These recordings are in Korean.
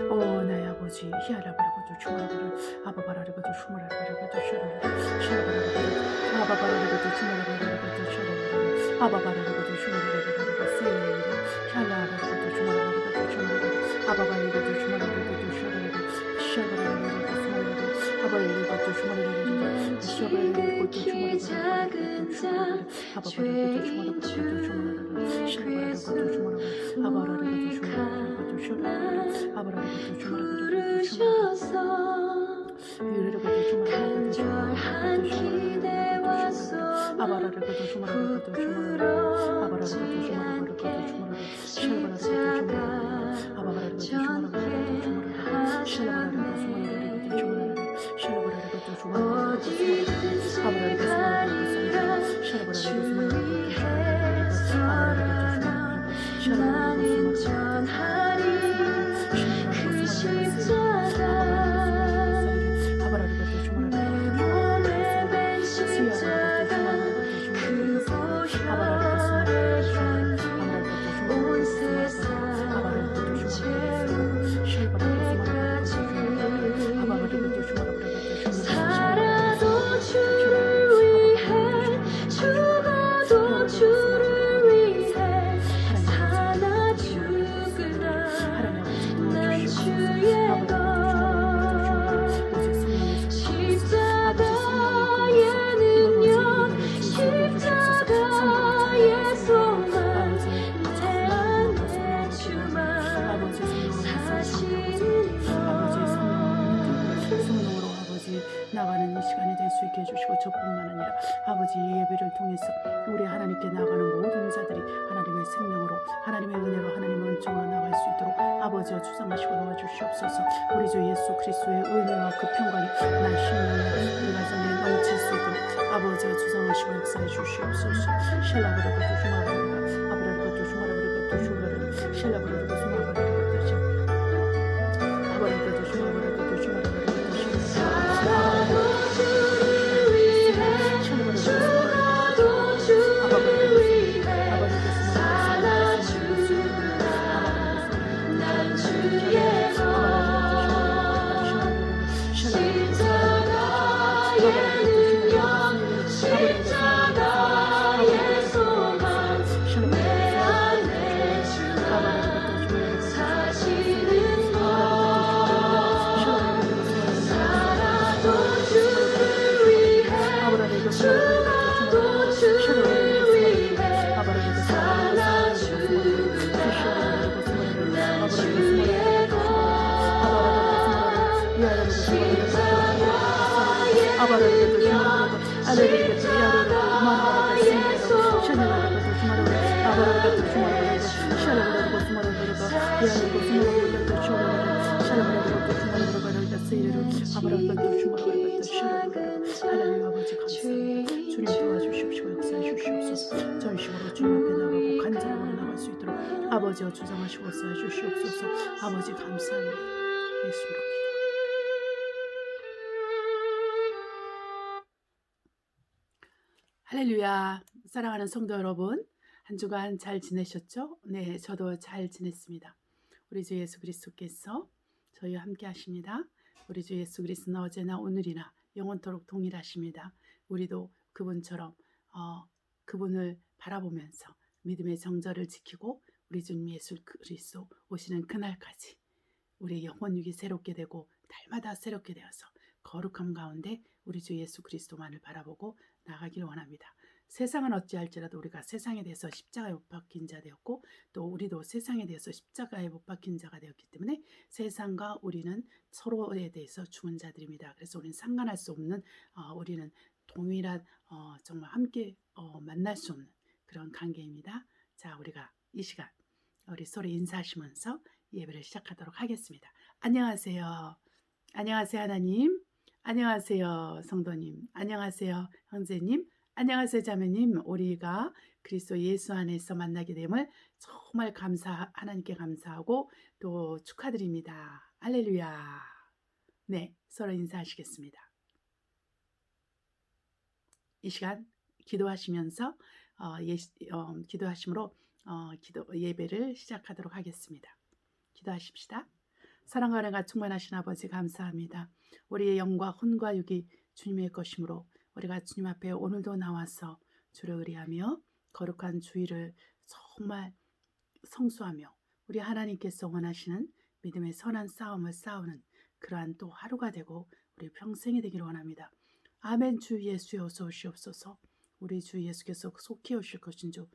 오 나의 아버지 히아라바라고도 주마라바라 아바바라리고도 주마라바라고도 샤라라 샤라바라고도 아바바라리고도 주마라바라고도 샤라라 아바바라리고도 주마라바라고도 세이라 샤라라고도 주마라바라고도 주마라바라 아바바라리고도 주마라바라고도 샤라라 샤바라리고도 주마라바라 아바바라리고도 주마라바라고도 샤바라리고도 주마라바라고도 샤라라 아바바라리고도 주마라바라고도 주마라라 샤바라리고도 주마라바라 아바라리고도 주마라바라고도 샤라라 아바라리고도 주마라바라고도 샤라라 간절한 기대와 아바라르고도 주마라르고도 주마라르 아바라르고도 주마라르고도 주마라르 샬바라르고도 주마라르 아바라르고도 주마라르고도 주마라르 샬바라르고도 주마라르고도 주마라르 샬바라르고도 주마라르고도 주마라르 아바라르고도 주마라르고도 샬바라르고도 주마라르고도 주마라르 전하리 그 십자가 오늘 된 십자가 그 보혈의 온 세상을 채울 때까지 살아도 주를 위해 죽어도 주를 위해 사나 죽으나 난 주의 것 십자가의 소망 내 안에 주만 사시는 성령으로 아버지 나가는 이 시간이 될 수 있게 해주시고 저뿐만 아니라 아버지 이 예배를 통해서 우리 하나님께 나가는 모든 자들이 하나님의 생명으로 하나님의 은혜로 하나님의 은총으로 나갈 수 있도록 아버지와 주장하시고 도와주시옵소서. 우리 주 예수 그리스도의 은혜와 그 평강이 날 심령에 우리 가정에 넘칠 수 있도록 아버지와 주장하시고 역사해 주시옵소서. 샬라브라고도 주마라브라가 아브라고도 주마라브라고도 주마라브라 샬라브라고도 주마라브라고도 아브라고도 주마라브라고도 주마라브라고도 살아도 주를 위해 죽어도 주를 위해 사나 죽으나 난 주의 것 십자가의 능력 십자가의 소망 내 안에 주만 사시는 것 살아도 주를 위해 죽어도 주를 위해 사나 죽으나 난 주의 것 하나님 아버지 감사합니다. 주님 도와주십시오. 역사해 주시옵소서. 전심으로 주님 앞에 나가고 간절함으로 나갈 수 있도록 아버지와 주장하시고 역사해 주시옵소서. 아버지 감사합니다. 예수로 할렐루야. 사랑하는 성도 여러분, 한 주간 잘 지내셨죠? 네, 저도 잘 지냈습니다. 우리 주 예수 그리스도께서 저희와 함께 하십니다. 우리 주 예수 그리스도는 어제나 오늘이나 영원토록 동일하십니다. 우리도 그분처럼 그분을 바라보면서 믿음의 정절을 지키고 우리 주님 예수 그리스도 오시는 그날까지 우리의 영혼육이 새롭게 되고 날마다 새롭게 되어서 거룩함 가운데 우리 주 예수 그리스도만을 바라보고 나가기를 원합니다. 세상은 어찌할지라도 우리가 세상에 대해서 십자가에 못 박힌 자 되었고 또 우리도 세상에 대해서 십자가에 못 박힌 자가 되었기 때문에 세상과 우리는 서로에 대해서 죽은 자들입니다. 그래서 우리는 상관할 수 없는 우리는 동일한 정말 함께 만날 수 없는 그런 관계입니다. 자, 우리가 이 시간 우리 서로 인사하시면서 예배를 시작하도록 하겠습니다. 안녕하세요. 안녕하세요 하나님. 안녕하세요 성도님. 안녕하세요 형제님. 안녕하세요 자매님. 우리가 그리스도 예수 안에서 만나게 됨을 정말 하나님께 감사하고 또 축하드립니다. 할렐루야. 네, 서로 인사하시겠습니다. 이 시간 기도하시면서 기도하심으로 예배를 시작하도록 하겠습니다. 기도하십시다. 사랑과 은혜가 충만하신 아버지 감사합니다. 우리의 영과 혼과 육이 주님의 것이므로 우리가 주님 앞에 오늘도 나와서 주를 의뢰하며 거룩한 주일을 정말 성수하며 우리 하나님께서 원하시는 믿음의 선한 싸움을 싸우는 그러한 또 하루가 되고 우리 평생이 되기를 원합니다. 아멘. 주 예수여 어서 오시옵소서. 우리 주 예수께서 속히 오실 것인 줄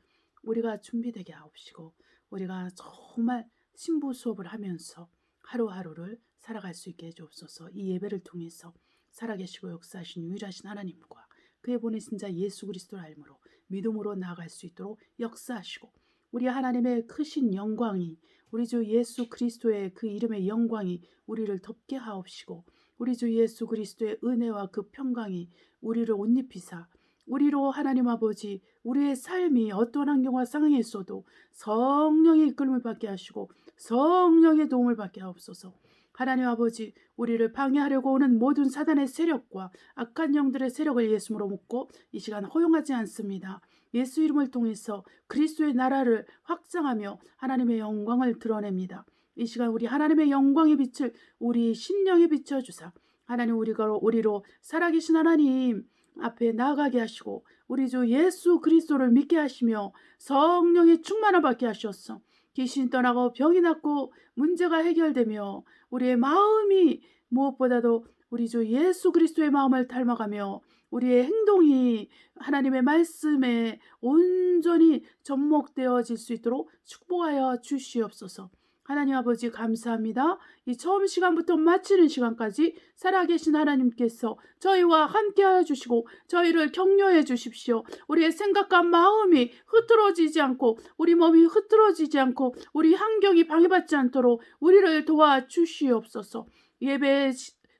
우리가 준비되게 하옵시고 우리가 정말 신부 수업을 하면서 하루하루를 살아갈 수 있게 해주옵소서. 이 예배를 통해서 살아계시고 역사하신 유일하신 하나님과 그의 보내신 자 예수 그리스도를 알므로 믿음으로 나아갈 수 있도록 역사하시고 우리 하나님의 크신 영광이 우리 주 예수 그리스도의 그 이름의 영광이 우리를 덮게 하옵시고 우리 주 예수 그리스도의 은혜와 그 평강이 우리를 옷 입히사 우리로 하나님 아버지 우리의 삶이 어떤 환경과 상황에 있어도 성령의 이끌림을 받게 하시고 성령의 도움을 받게 하옵소서. 하나님 아버지 우리를 방해하려고 오는 모든 사단의 세력과 악한 영들의 세력을 예수로 묶고 이 시간 허용하지 않습니다. 예수 이름을 통해서 그리스도의 나라를 확장하며 하나님의 영광을 드러냅니다. 이 시간 우리 하나님의 영광의 빛을 우리 심령에 비춰주사 하나님 우리로 살아계신 하나님 앞에 나아가게 하시고 우리 주 예수 그리스도를 믿게 하시며 성령의 충만을 받게 하셨어. 귀신 떠나고 병이 낫고 문제가 해결되며 우리의 마음이 무엇보다도 우리 주 예수 그리스도의 마음을 닮아가며 우리의 행동이 하나님의 말씀에 온전히 접목되어질 수 있도록 축복하여 주시옵소서. 하나님 아버지 감사합니다. 이 처음 시간부터 마치는 시간까지 살아계신 하나님께서 저희와 함께하여 주시고 저희를 격려해 주십시오. 우리의 생각과 마음이 흐트러지지 않고 우리 몸이 흐트러지지 않고 우리 환경이 방해받지 않도록 우리를 도와주시옵소서. 예배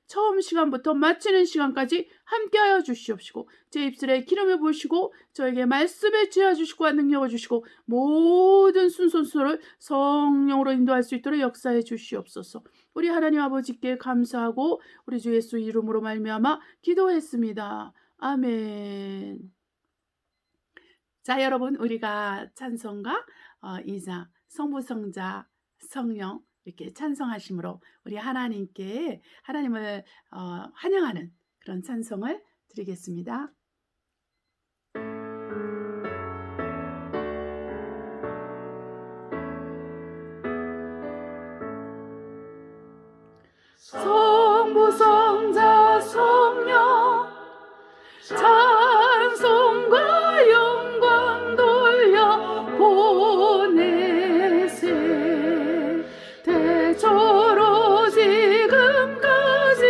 처음 시간부터 마치는 시간까지 함께하여 주시옵시고 제 입술에 기름을 부으시고 저에게 말씀을 지어주시고 능력을 주시고 모든 순서를 성령으로 인도할 수 있도록 역사해 주시옵소서. 우리 하나님 아버지께 감사하고 우리 주 예수 이름으로 말미암아 기도했습니다. 아멘. 자 여러분 우리가 찬송가 2장 성부 성자 성령 이렇게 찬송하심으로 우리 하나님께 하나님을 환영하는 그런 찬송을 드리겠습니다. 성부 성자 성령 찬송과 영광 돌려 보내세 대처로 지금까지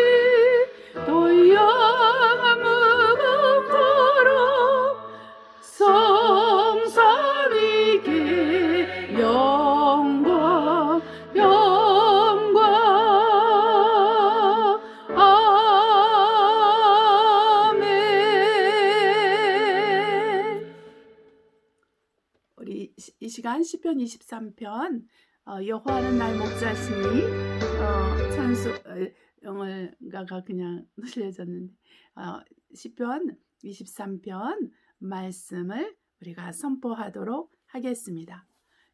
또 영원 무궁토록 성삼위께 영광 아멘. 우리 이 시간 시편 23편 여호와는 나의 목자시니 영어가 그냥 늘려졌는데 시편 23편 말씀을 우리가 선포하도록 하겠습니다.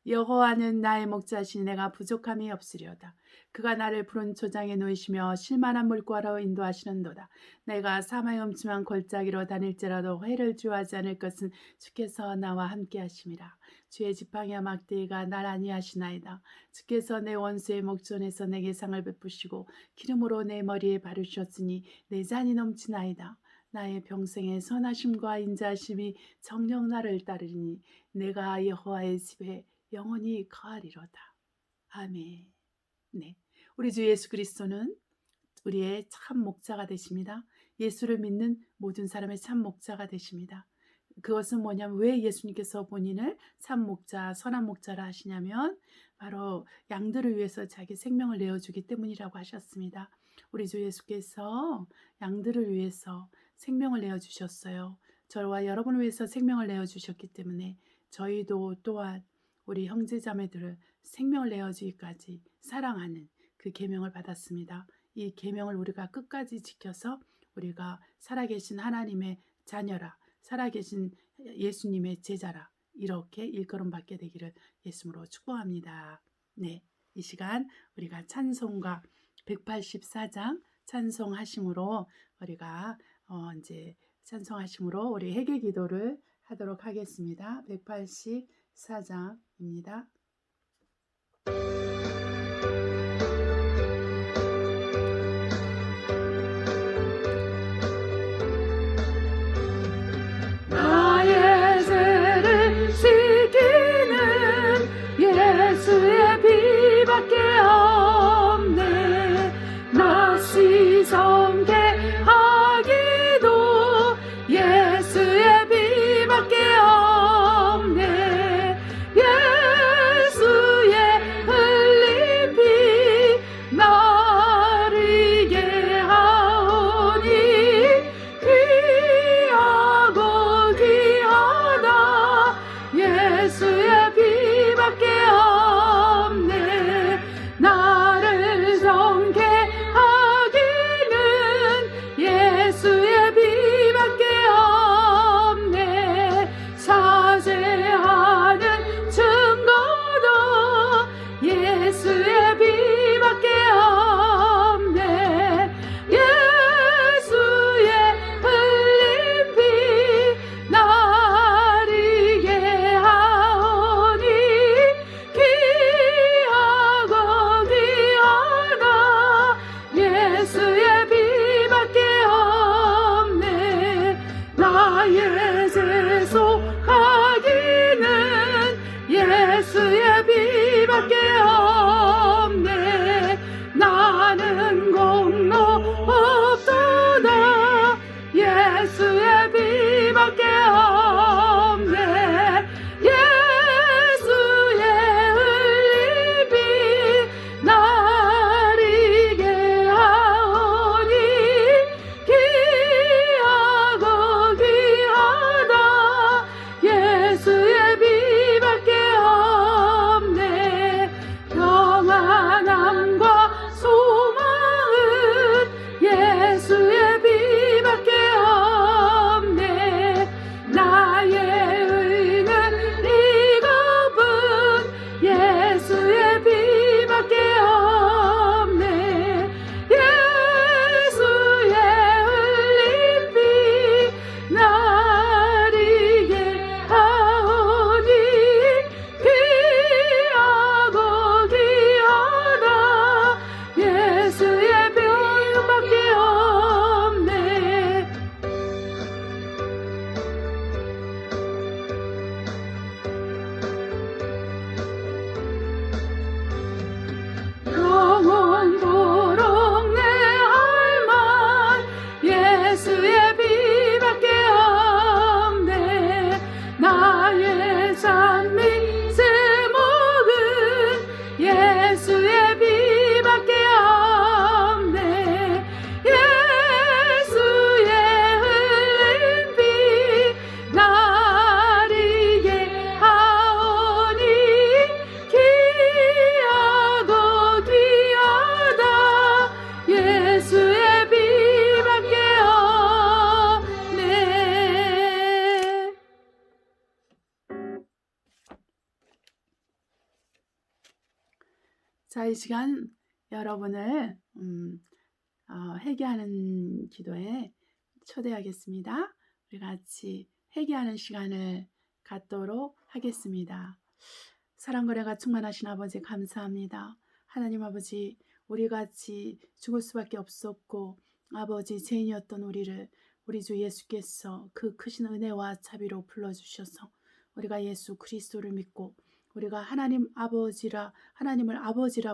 여호와는 나의 목자시니 내가 부족함이 없으리로다. 그가 나를 푸른 초장에 놓이시며 실만한 물가로 인도하시는도다. 내가 사망의 음침한 골짜기로 다닐지라도 해를 주하지 않을 것은 주께서 나와 함께 하심이라. 주의 지팡이와 막대기가 날 안위하시나이다. 주께서 내 원수의 목전에서 내게 상을 베푸시고 기름으로 내 머리에 바르셨으니 내 잔이 넘치나이다. 나의 평생의 선하심과 인자하심이 정녕 나를 따르니 내가 여호와의 집에 영원히 거하리로다. 아멘. 네, 우리 주 예수 그리스도는 우리의 참 목자가 되십니다. 예수를 믿는 모든 사람의 참 목자가 되십니다. 그것은 뭐냐면 왜 예수님께서 본인을 참 목자, 선한 목자라 하시냐면 바로 양들을 위해서 자기 생명을 내어주기 때문이라고 하셨습니다. 우리 주 예수께서 양들을 위해서 생명을 내어주셨어요. 저와 여러분을 위해서 생명을 내어주셨기 때문에 저희도 또한 우리 형제자매들을 생명을 내어주기까지 사랑하는 그 계명을 받았습니다. 이 계명을 우리가 끝까지 지켜서 우리가 살아계신 하나님의 자녀라 살아계신 예수님의 제자라 이렇게 일컬음 받게 되기를 예수님으로 축복합니다. 네, 이 시간 우리가 찬송가 184장 찬송하심으로 우리가 이제 찬송하심으로 우리 회개 기도를 하도록 하겠습니다. 184장입니다. 나의 죄를 씻기는 예수의 피밖에 없네. 나 씻음게 하기도 예수의 피밖에 없네. 예수의 흘린 피 나를 이게 하오니 귀하고 귀하다. 예수의 피밖에 없네. 나를 정케 하기는 예수의 피밖에 없네. 사죄하는 증거도 예수의 피밖에 없네. 예수의 흘린 피 나를 이게 하오니 귀하고 귀하다. 예수의 피밖에 없네. 나의 죄 속하기는 예수의 피밖에 없네. 나는 공로 없도다. 예수의 피밖에 없네. 예수의 흘린 피 나를 이게 하오니 귀하고 귀하다. 예수의 피밖에 없네. 평안함과 소망은 예수의 피밖에 없네. 나의 의는 이급은 예수의 피밖에 없네. 예수의 흘린 피 나를 이게 하오니 귀하고 귀하다. 예수의 피밖에 없네. 영원토록 내 할만 예수의 피밖에 없네. 나의 삶이 제목은 예수의 피밖에 없네. 예수의 흘린 피 나를 이게 하오니 귀하고 귀하다. 예수의 피밖에 없네. 자, 이 시간 여러분을 회개하는 기도에 초대하겠습니다. 우리 같이 회개하는 시간을 갖도록 하겠습니다. 사랑거래가 충만하신 아버지 감사합니다. 하나님 아버지, 우리 같이 죽을 수밖에 없었고 아버지 죄인이었던 우리를 우리 주 예수께서 그 크신 은혜와 자비로 불러주셔서 우리가 예수 그리스도를 믿고 우리가 하나님을 아버지라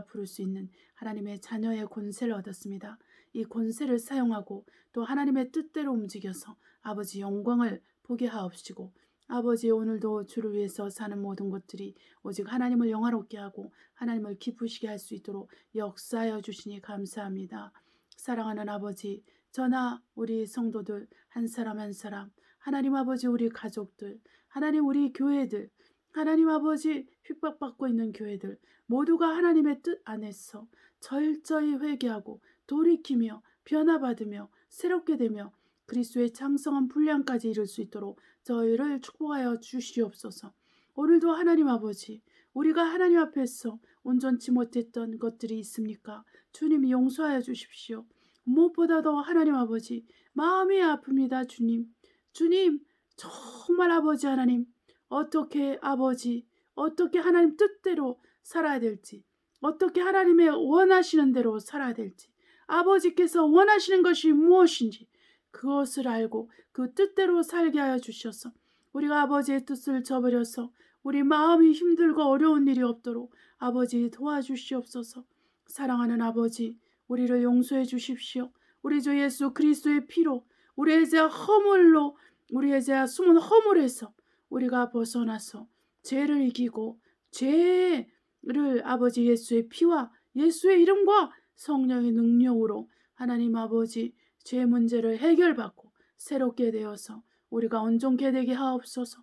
부를 수 있는 하나님의 자녀의 권세를 얻었습니다. 이 권세를 사용하고 또 하나님의 뜻대로 움직여서 아버지 영광을 보게 하옵시고 아버지 오늘도 주를 위해서 사는 모든 것들이 오직 하나님을 영화롭게 하고 하나님을 기쁘시게 할 수 있도록 역사하여 주시니 감사합니다. 사랑하는 아버지, 저나 우리 성도들 한 사람 한 사람, 하나님 아버지 우리 가족들, 하나님 우리 교회들, 하나님 아버지 핍박받고 있는 교회들 모두가 하나님의 뜻 안에서 철저히 회개하고 돌이키며 변화받으며 새롭게 되며 그리스도의 장성한 분량까지 이룰 수 있도록 저희를 축복하여 주시옵소서. 오늘도 하나님 아버지, 우리가 하나님 앞에서 온전치 못했던 것들이 있습니까? 주님 용서하여 주십시오. 무엇보다도 하나님 아버지, 마음이 아픕니다. 주님 정말 아버지 하나님, 어떻게 아버지, 어떻게 하나님 뜻대로 살아야 될지, 어떻게 하나님의 원하시는 대로 살아야 될지, 아버지께서 원하시는 것이 무엇인지 그것을 알고 그 뜻대로 살게 하여 주셔서 우리가 아버지의 뜻을 저버려서 우리 마음이 힘들고 어려운 일이 없도록 아버지 도와주시옵소서. 사랑하는 아버지, 우리를 용서해 주십시오. 우리 주 예수 그리스도의 피로 우리의 죄 허물로 우리의 죄 숨은 허물에서 우리가 벗어나서 죄를 이기고 죄를 아버지 예수의 피와 예수의 이름과 성령의 능력으로 하나님 아버지 죄 문제를 해결받고 새롭게 되어서 우리가 온전케 되게 하옵소서.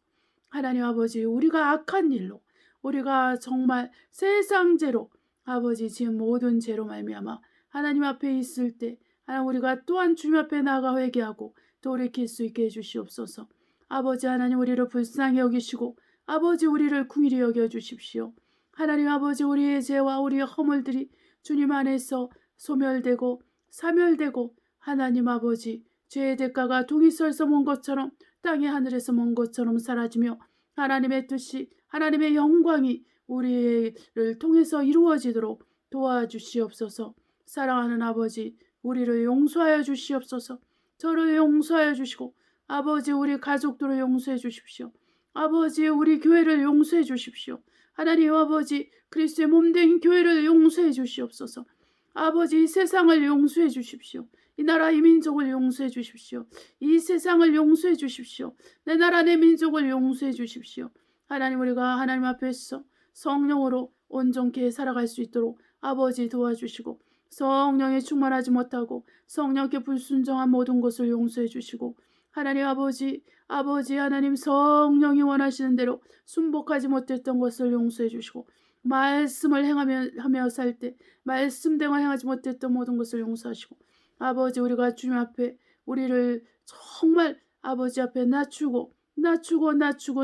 하나님 아버지, 우리가 악한 일로 우리가 정말 세상 죄로 아버지 지금 모든 죄로 말미암아 하나님 앞에 있을 때 우리가 또한 주님 앞에 나가 회개하고 돌이킬 수 있게 해주시옵소서. 아버지 하나님, 우리를 불쌍히 여기시고 아버지 우리를 긍휼히 여겨 주십시오. 하나님 아버지, 우리의 죄와 우리의 허물들이 주님 안에서 소멸되고 사멸되고 하나님 아버지, 죄의 대가가 동이설서 먼 것처럼 땅의 하늘에서 먼 것처럼 사라지며 하나님의 뜻이 하나님의 영광이 우리를 통해서 이루어지도록 도와주시옵소서. 사랑하는 아버지, 우리를 용서하여 주시옵소서. 저를 용서하여 주시고 아버지 우리 가족들을 용서해 주십시오. 아버지 우리 교회를 용서해 주십시오. 하나님 아버지, 그리스도의 몸된 교회를 용서해 주시옵소서. 아버지, 이 세상을 용서해 주십시오. 이 나라 이 민족을 용서해 주십시오. 이 세상을 용서해 주십시오. 내 나라 내 민족을 용서해 주십시오. 하나님, 우리가 하나님 앞에서 성령으로 온전케 살아갈 수 있도록 아버지 도와주시고 성령에 충만하지 못하고 성령께 불순종한 모든 것을 용서해 주시고 하나님 아버지 하나님 성령이 원하시는 대로 순복하지 못했던 것을 용서해 주시고 말씀을 행하며 살 때 말씀대로 행하지 못했던 모든 것을 용서하시고 아버지, 우리가 주님 앞에 우리를 정말 아버지 앞에 낮추고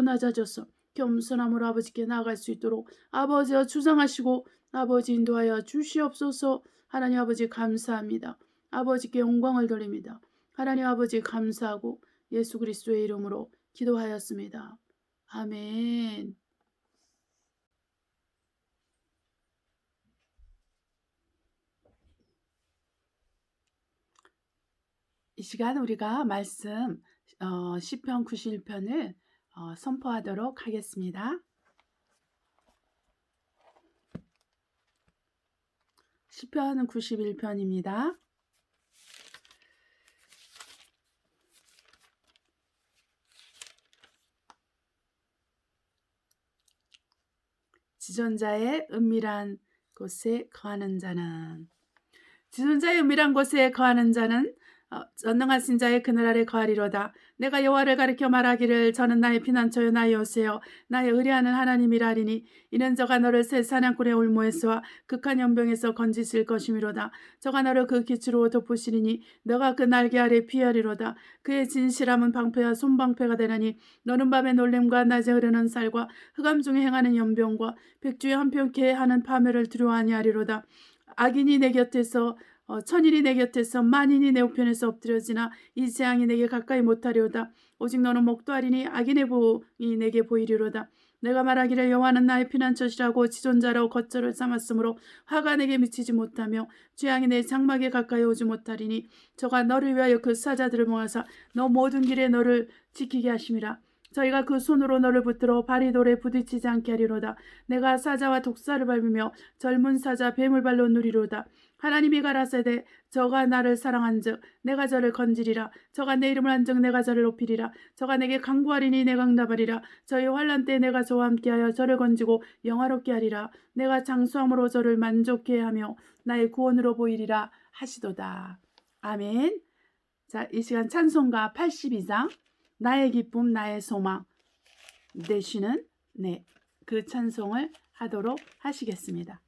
낮아져서 겸손함으로 아버지께 나아갈 수 있도록 아버지와 주장하시고 아버지 인도하여 주시옵소서. 하나님 아버지 감사합니다. 아버지께 영광을 돌립니다. 하나님 아버지 감사하고 예수 그리스도의 이름으로 기도하였습니다. 아멘. 이 시간 우리가 말씀 시편 91편을 선포하도록 하겠습니다. 시편 91편입니다. 지존자의 은밀한 곳에 거하는 자는 지존자의 은밀한 곳에 거하는 자는 전능하신 자의 그늘 아래 거하리로다. 내가 여호와를 가리켜 말하기를 저는 나의 피난처요 나의 요새요 나의 의뢰하는 하나님이라 하리니 이는 저가 너를 새 사냥꾼의 올무에서와 극한 연병에서 건지실 것이미로다. 저가 너를 그 기초로 덮으시리니 너가 그 날개 아래 피하리로다. 그의 진실함은 방패와 손방패가 되나니 너는 밤에 놀램과 낮에 흐르는 살과 흑암 중에 행하는 연병과 백주에 한평케 하는 파멸을 두려워 아니하리로다. 악인이 내 곁에서 천인이 내 곁에서 만인이 내 우편에서 엎드려지나 이 재앙이 내게 가까이 못하리로다. 오직 너는 목도하리니 악인의 보응이 내게 보이리로다. 내가 말하기를 여호와는 나의 피난처시라고 지존자로 거처를 삼았으므로 화가 내게 미치지 못하며 재앙이 내 장막에 가까이 오지 못하리니 저가 너를 위하여 그 사자들을 모아서 너 모든 길에 너를 지키게 하심이라. 저희가 그 손으로 너를 붙들어 발이 돌에 부딪히지 않게 하리로다. 내가 사자와 독사를 밟으며 젊은 사자 뱀을 발로 누리로다. 하나님이 가라사대 저가 나를 사랑한즉 내가 저를 건지리라. 저가 내 이름을 한즉 내가 저를 높이리라. 저가 내게 간구하리니 내가 응답하리라. 저희 환난 때 내가 저와 함께하여 저를 건지고 영화롭게 하리라. 내가 장수함으로 저를 만족해 하며 나의 구원으로 보이리라 하시도다. 아멘. 자, 이 시간 찬송가 82장 나의 기쁨 나의 소망 되시는 그 찬송을 하도록 하시겠습니다.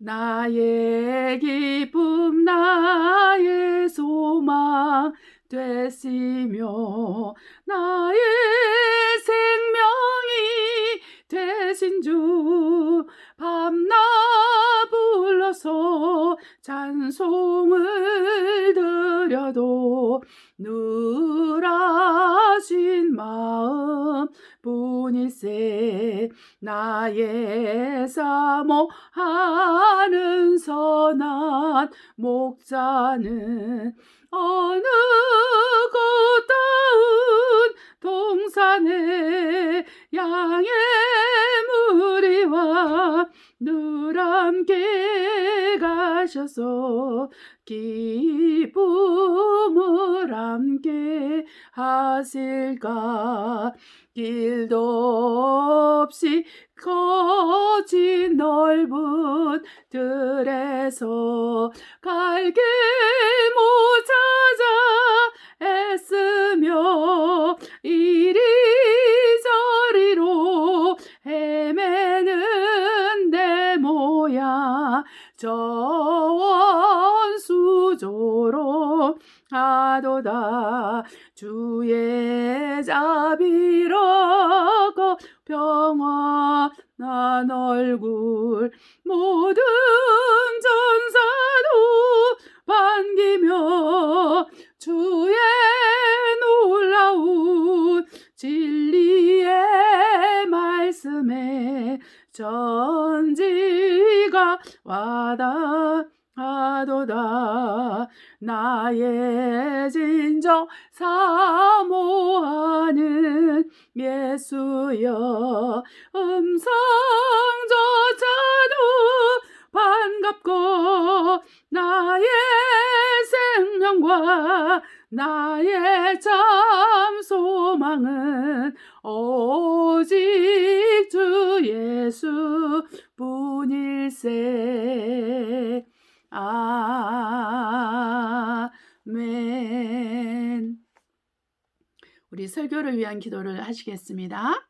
나의 기쁨 나의 소망 되시며 나의 생명이 되신 주 밤낮 불러서 찬송을 드려도 누라신 마음 뿐일세 나의 사모하는 선한 목자는 어느 고다운 동산에 양의 무리와 늘 함께 가셔서 기쁨을 함께 하실까 길도 없이 거친 넓은 들에서 갈게 모자자 애쓰며 이리저리로 헤매는 내 모양 저원수조로 하도다 주의 자비롭고 평안한 얼굴 모든 전사도 반기며 주의 놀라운 진리의 말씀에 전지가 와닿아도다 나의 진정 사모하는 예수여 음성조차도 반갑고 나의 생명과 나의 참 소망은 오직 주 예수 뿐일세 아멘. 우리 설교를 위한 기도를 하시겠습니다.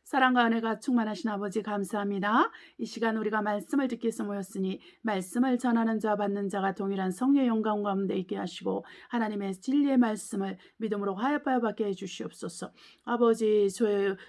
사랑과 은혜가 충만하신 아버지 감사합니다. 이 시간 우리가 말씀을 듣기 위해서 모였으니 말씀을 전하는 자와 받는 자가 동일한 성령의 영광 가운데 있게 하시고 하나님의 진리의 말씀을 믿음으로 화답하여 받게 해주시옵소서. 아버지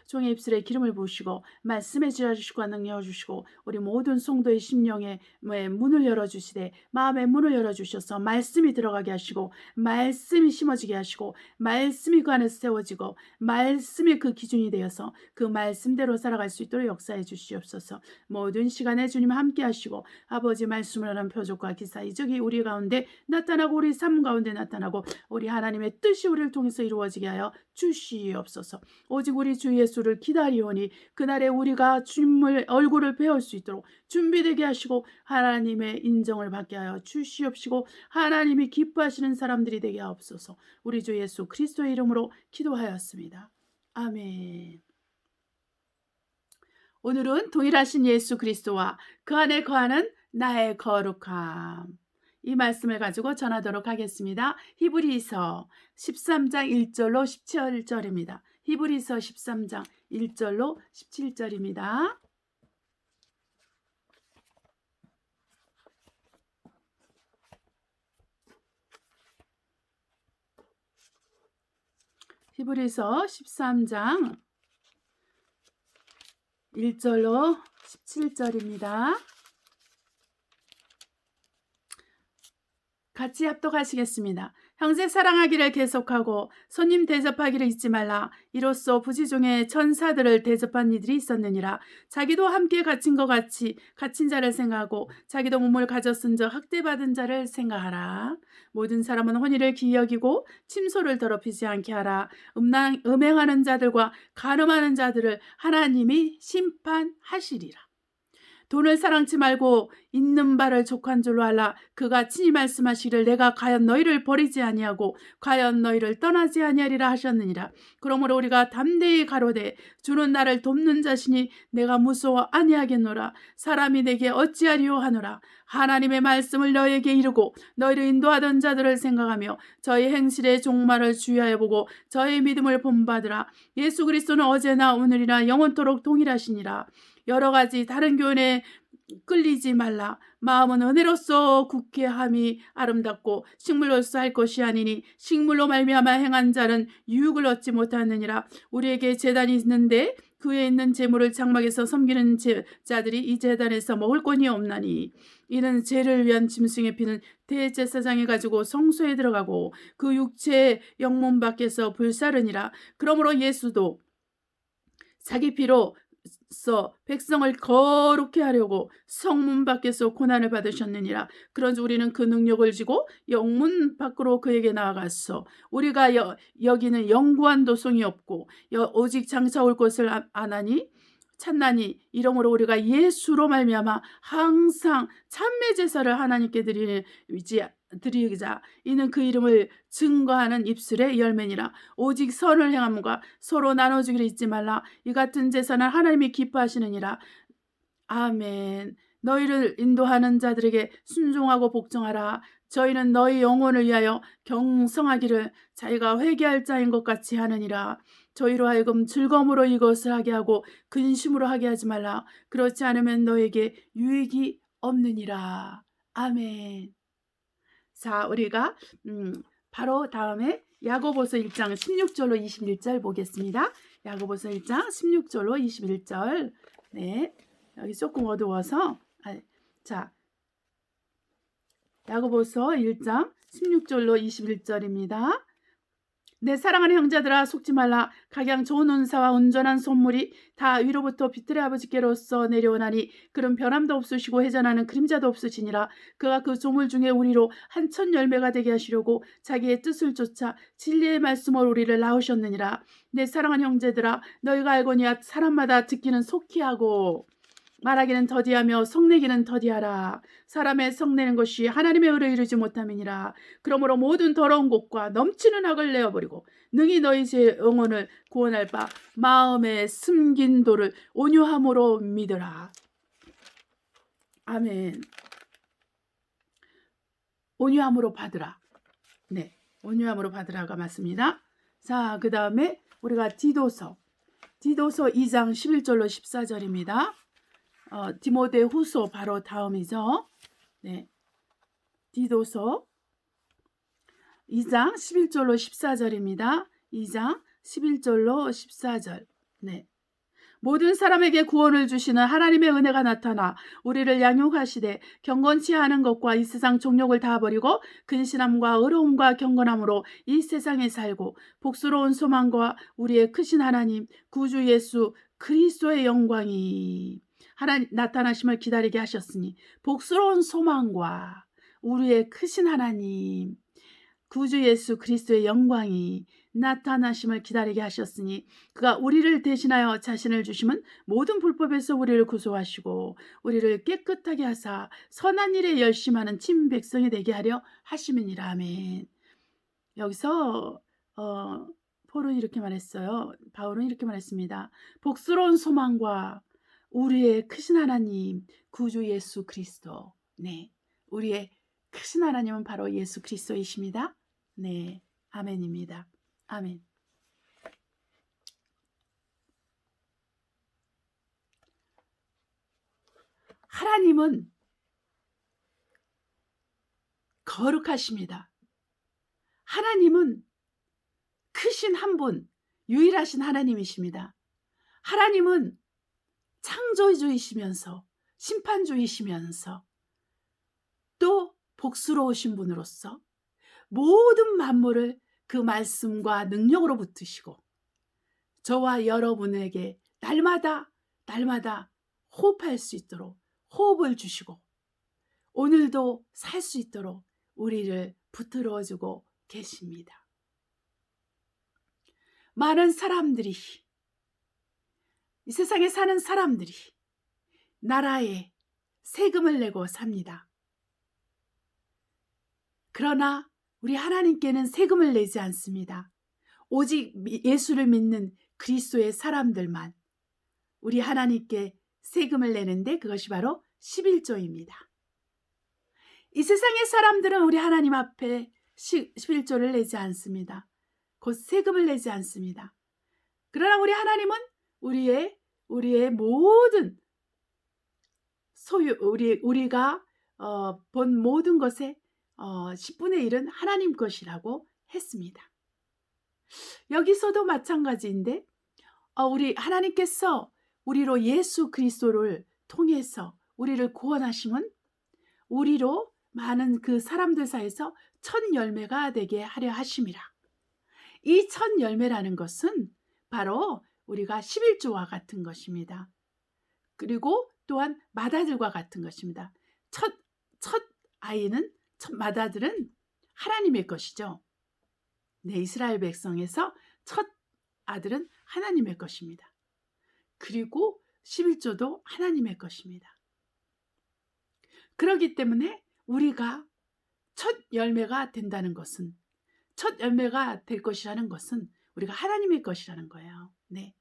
종의 입술에 기름을 부으시고 말씀에 지어주시고 능력을 주시고 우리 모든 성도의 심령에 문을 열어주시되 마음의 문을 열어주셔서 말씀이 들어가게 하시고 말씀이 심어지게 하시고 말씀이 그 안에 세워지고 말씀이 그 기준이 되어서 그 말씀대로 살아갈 수 있도록 역사해 주시옵소서. 모든 시간에 주님 함께 하시고 아버지 말씀을 하는 표적과 기사 이적이 우리 가운데 나타나고 우리 삶 가운데 나타나고 우리 하나님의 뜻이 우리를 통해서 이루어지게 하여 주시옵소서. 오직 우리 주 예수를 기다리오니 그날에 우리가 주님의 얼굴을 배울 수 있도록 준비되게 하시고 하나님의 인정을 받게 하여 주시옵시고 하나님이 기뻐하시는 사람들이 되게 하옵소서. 우리 주 예수 그리스도의 이름으로 기도하였습니다. 아멘. 오늘은 동일하신 예수 그리스도와 그 안에 거하는 나의 거룩함, 이 말씀을 가지고 전하도록 하겠습니다. 히브리서 13장 1절로 17절입니다. 히브리서 13장 1절로 17절입니다. 히브리서 13장 1절로 17절입니다. 같이 합독하시겠습니다. 형제 사랑하기를 계속하고 손님 대접하기를 잊지 말라. 이로써 부지 중에 천사들을 대접한 이들이 있었느니라. 자기도 함께 갇힌 것 같이 갇힌 자를 생각하고 자기도 몸을 가졌은즉 학대받은 자를 생각하라. 모든 사람은 혼의를 기여기고 침소를 더럽히지 않게 하라. 음행하는 자들과 간음하는 자들을 하나님이 심판하시리라. 돈을 사랑치 말고 있는 바를 족한 줄로 알라. 그가 친히 말씀하시기를 내가 과연 너희를 버리지 아니하고 과연 너희를 떠나지 아니하리라 하셨느니라. 그러므로 우리가 담대히 가로되 주는 나를 돕는 자시니 내가 무서워 아니하겠노라. 사람이 내게 어찌하리요 하노라. 하나님의 말씀을 너희에게 이르고 너희를 인도하던 자들을 생각하며 저희 행실의 종말을 주의하여 보고 저희 믿음을 본받으라. 예수 그리스도는 어제나 오늘이나 영원토록 동일하시니라. 여러 가지 다른 교훈에 끌리지 말라. 마음은 은혜로서 굳게 함이 아름답고 식물로서 할 것이 아니니 식물로 말미암아 행한 자는 유익을 얻지 못하느니라. 우리에게 제단이 있는데 그에 있는 제물을 장막에서 섬기는 자들이 이 제단에서 먹을 권이 없나니 이는 죄를 위한 짐승의 피는 대제사장이 가지고 성소에 들어가고 그 육체의 영문 밖에서 불사르니라. 그러므로 예수도 자기 피로 백성을 거룩해 하려고 성문 밖에서 고난을 받으셨느니라. 그런즉 우리는 그 능력을 지고 영문 밖으로 그에게 나아갔어. 우리가 여기는 영구한 도성이 없고 오직 장차 올 것을 아나니 찾나니 이러므로 우리가 예수로 말미암아 항상 참매 제사를 하나님께 드리자. 이는 그 이름을 증거하는 입술의 열매니라. 오직 선을 행함과 서로 나눠주기를 잊지 말라. 이 같은 제사는 하나님이 기뻐하시느니라. 아멘. 너희를 인도하는 자들에게 순종하고 복종하라. 저희는 너희 영혼을 위하여 경성하기를 자기가 회개할 자인 것 같이 하느니라. 저희로 하여금 즐거움으로 이것을 하게 하고 근심으로 하게 하지 말라. 그렇지 않으면 너에게 유익이 없느니라. 아멘. 자, 우리가 바로 다음에 야고보서 1장 16절로 21절 보겠습니다. 야고보서 1장 16절로 21절. 네, 여기 조금 어두워서 자, 야고보서 1장 16절로 21절입니다. 내 사랑하는 형제들아 속지 말라. 각양 좋은 은사와 온전한 선물이 다 위로부터 빛들의 아버지께로서 내려오나니 그런 변함도 없으시고 회전하는 그림자도 없으시니라. 그가 그 조물 중에 우리로 한천 열매가 되게 하시려고 자기의 뜻을 쫓아 진리의 말씀으로 우리를 낳으셨느니라. 내 사랑하는 형제들아 너희가 알거니와 사람마다 듣기는 속히 하고 말하기는 더디하며 성내기는 더디하라. 사람의 성내는 것이 하나님의 의를 이루지 못함이니라. 그러므로 모든 더러운 것과 넘치는 악을 내어버리고 능히 너희 제 영혼을 구원할 바 마음에 숨긴 도를 온유함으로 믿으라. 아멘. 온유함으로 받으라. 네, 온유함으로 받으라가 맞습니다. 자, 그 다음에 우리가 디도서 2장 11절로 14절입니다. 디모데 후서 바로 다음이죠. 네, 디도서 2장 11절로 14절입니다. 2장 11절로 14절. 네. 모든 사람에게 구원을 주시는 하나님의 은혜가 나타나 우리를 양육하시되 경건치 않은 것과 이 세상 종욕을 다 버리고 근신함과 의로움과 경건함으로 이 세상에 살고 복스러운 소망과 우리의 크신 하나님 구주 예수 그리스도의 영광이 나타나심을 기다리게 하셨으니 복스러운 소망과 우리의 크신 하나님 구주 예수 그리스도의 영광이 나타나심을 기다리게 하셨으니 그가 우리를 대신하여 자신을 주심은 모든 불법에서 우리를 구속하시고 우리를 깨끗하게 하사 선한 일에 열심하는 친 백성이 되게 하려 하심이니라. 아멘. 여기서 바울은 이렇게 말했습니다. 복스러운 소망과 우리의 크신 하나님 구주 예수 그리스도. 네, 우리의 크신 하나님은 바로 예수 그리스도이십니다. 네, 아멘입니다. 아멘. 하나님은 거룩하십니다. 하나님은 크신 한 분, 유일하신 하나님이십니다. 하나님은 창조주이시면서 심판주이시면서 또 복스러우신 분으로서 모든 만물을 그 말씀과 능력으로 붙드시고 저와 여러분에게 날마다 호흡할 수 있도록 호흡을 주시고 오늘도 살 수 있도록 우리를 붙들어주고 계십니다. 많은 사람들이 이 세상에 사는 사람들이 나라에 세금을 내고 삽니다. 그러나 우리 하나님께는 세금을 내지 않습니다. 오직 예수를 믿는 그리스도의 사람들만 우리 하나님께 세금을 내는데 그것이 바로 11조입니다. 이 세상의 사람들은 우리 하나님 앞에 11조를 내지 않습니다. 곧 세금을 내지 않습니다. 그러나 우리 하나님은 우리의 모든 소유 우리가 본 모든 것의 10분의 1은 하나님 것이라고 했습니다. 여기서도 마찬가지인데 우리 하나님께서 우리로 예수 그리스도를 통해서 우리를 구원하심은 우리로 많은 그 사람들 사이에서 첫 열매가 되게 하려 하심이라. 이 첫 열매라는 것은 바로 우리가 11조와 같은 것입니다. 그리고 또한 맏아들과 같은 것입니다. 첫 아이는 첫 맏아들은 하나님의 것이죠. 네, 이스라엘 백성에서 첫 아들은 하나님의 것입니다. 그리고 11조도 하나님의 것입니다. 그렇기 때문에 우리가 첫 열매가 된다는 것은, 첫 열매가 될 것이라는 것은 우리가 하나님의 것이라는 거예요. 네.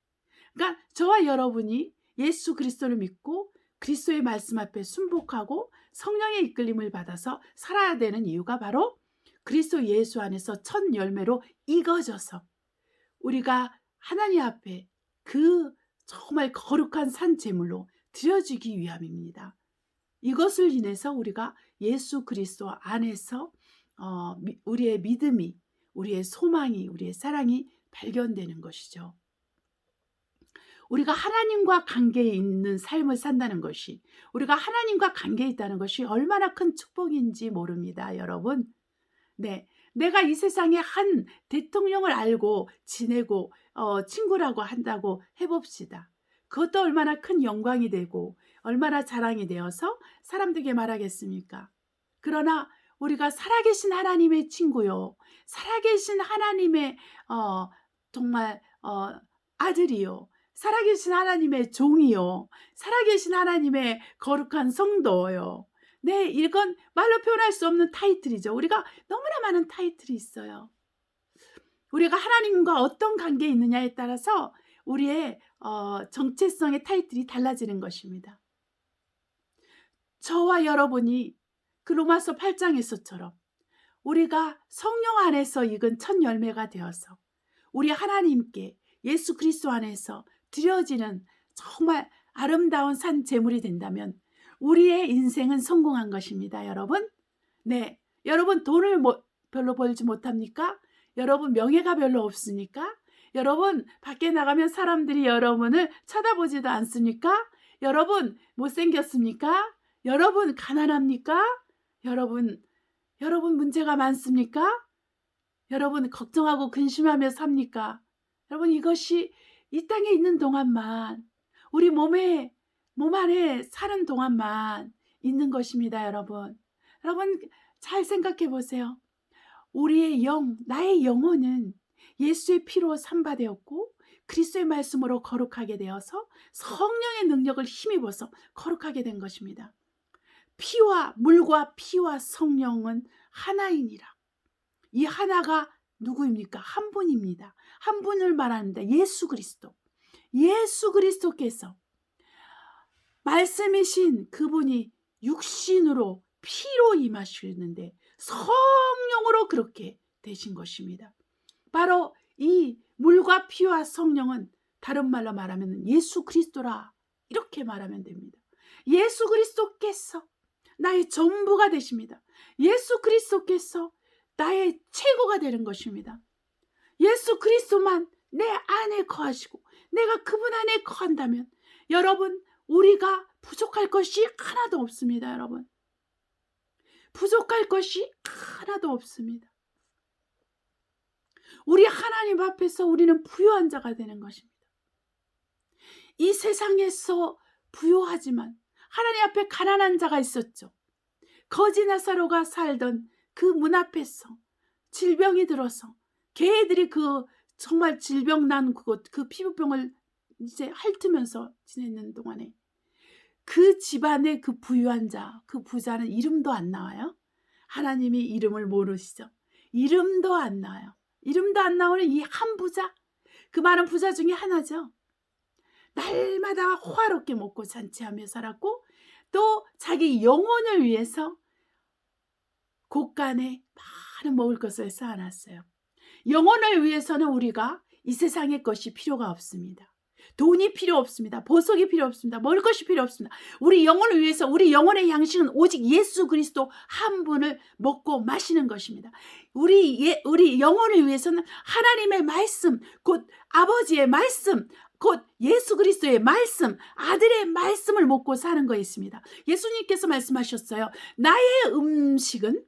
그러니까 저와 여러분이 예수 그리스도를 믿고 그리스도의 말씀 앞에 순복하고 성령의 이끌림을 받아서 살아야 되는 이유가 바로 그리스도 예수 안에서 첫 열매로 익어져서 우리가 하나님 앞에 그 정말 거룩한 산 제물로 드려지기 위함입니다. 이것을 인해서 우리가 예수 그리스도 안에서 우리의 믿음이, 우리의 소망이, 우리의 사랑이 발견되는 것이죠. 우리가 하나님과 관계에 있는 삶을 산다는 것이, 우리가 하나님과 관계에 있다는 것이 얼마나 큰 축복인지 모릅니다, 여러분. 네, 내가 이 세상에 한 대통령을 알고 지내고 친구라고 한다고 해봅시다. 그것도 얼마나 큰 영광이 되고 얼마나 자랑이 되어서 사람들에게 말하겠습니까? 그러나 우리가 살아계신 하나님의 친구요, 살아계신 하나님의 정말 아들이요, 살아계신 하나님의 종이요, 살아계신 하나님의 거룩한 성도요. 네, 이건 말로 표현할 수 없는 타이틀이죠. 우리가 너무나 많은 타이틀이 있어요. 우리가 하나님과 어떤 관계에 있느냐에 따라서 우리의 정체성의 타이틀이 달라지는 것입니다. 저와 여러분이 그 로마서 8장에서처럼 우리가 성령 안에서 익은 첫 열매가 되어서 우리 하나님께 예수 그리스도 안에서 드려지는 정말 아름다운 산 제물이 된다면 우리의 인생은 성공한 것입니다, 여러분. 네, 여러분 돈을 별로 벌지 못합니까? 여러분 명예가 별로 없습니까? 여러분 밖에 나가면 사람들이 여러분을 쳐다보지도 않습니까? 여러분 못생겼습니까? 여러분 가난합니까? 여러분 문제가 많습니까? 여러분 걱정하고 근심하며 삽니까? 여러분 이것이 이 땅에 있는 동안만, 우리 몸 안에 사는 동안만 있는 것입니다, 여러분. 여러분 잘 생각해 보세요. 우리의 나의 영혼은 예수의 피로 삼바되었고 그리스도의 말씀으로 거룩하게 되어서 성령의 능력을 힘입어서 거룩하게 된 것입니다. 물과 피와 성령은 하나이니라. 이 하나가 누구입니까? 한 분입니다. 한 분을 말하는데 예수 그리스도. 예수 그리스도께서 말씀이신 그분이 육신으로 피로 임하시는데 성령으로 그렇게 되신 것입니다. 바로 이 물과 피와 성령은 다른 말로 말하면 예수 그리스도라, 이렇게 말하면 됩니다. 예수 그리스도께서 나의 전부가 되십니다. 예수 그리스도께서 나의 최고가 되는 것입니다. 예수 그리스도만 내 안에 거하시고 내가 그분 안에 거한다면 여러분 우리가 부족할 것이 하나도 없습니다. 여러분 부족할 것이 하나도 없습니다. 우리 하나님 앞에서 우리는 부유한 자가 되는 것입니다. 이 세상에서 부유하지만 하나님 앞에 가난한 자가 있었죠. 거지 나사로가 살던 그 문 앞에서 질병이 들어서 개들이 그 정말 질병 난 그 피부병을 이제 핥으면서 지내는 동안에 그 집안의 그 부유한 자, 그 부자는 이름도 안 나와요. 하나님이 이름을 모르시죠. 이름도 안 나와요. 이름도 안 나오는 이 한 부자, 그 많은 부자 중에 하나죠. 날마다 호화롭게 먹고 잔치하며 살았고 또 자기 영혼을 위해서 곳간에 많은 먹을 것을 쌓아놨어요. 영혼을 위해서는 우리가 이 세상의 것이 필요가 없습니다. 돈이 필요 없습니다. 보석이 필요 없습니다. 먹을 것이 필요 없습니다. 우리 영혼을 위해서 우리 영혼의 양식은 오직 예수 그리스도 한 분을 먹고 마시는 것입니다. 우리 영혼을 위해서는 하나님의 말씀, 곧 아버지의 말씀, 곧 예수 그리스도의 말씀, 아들의 말씀을 먹고 사는 거 있습니다. 예수님께서 말씀하셨어요. 나의 음식은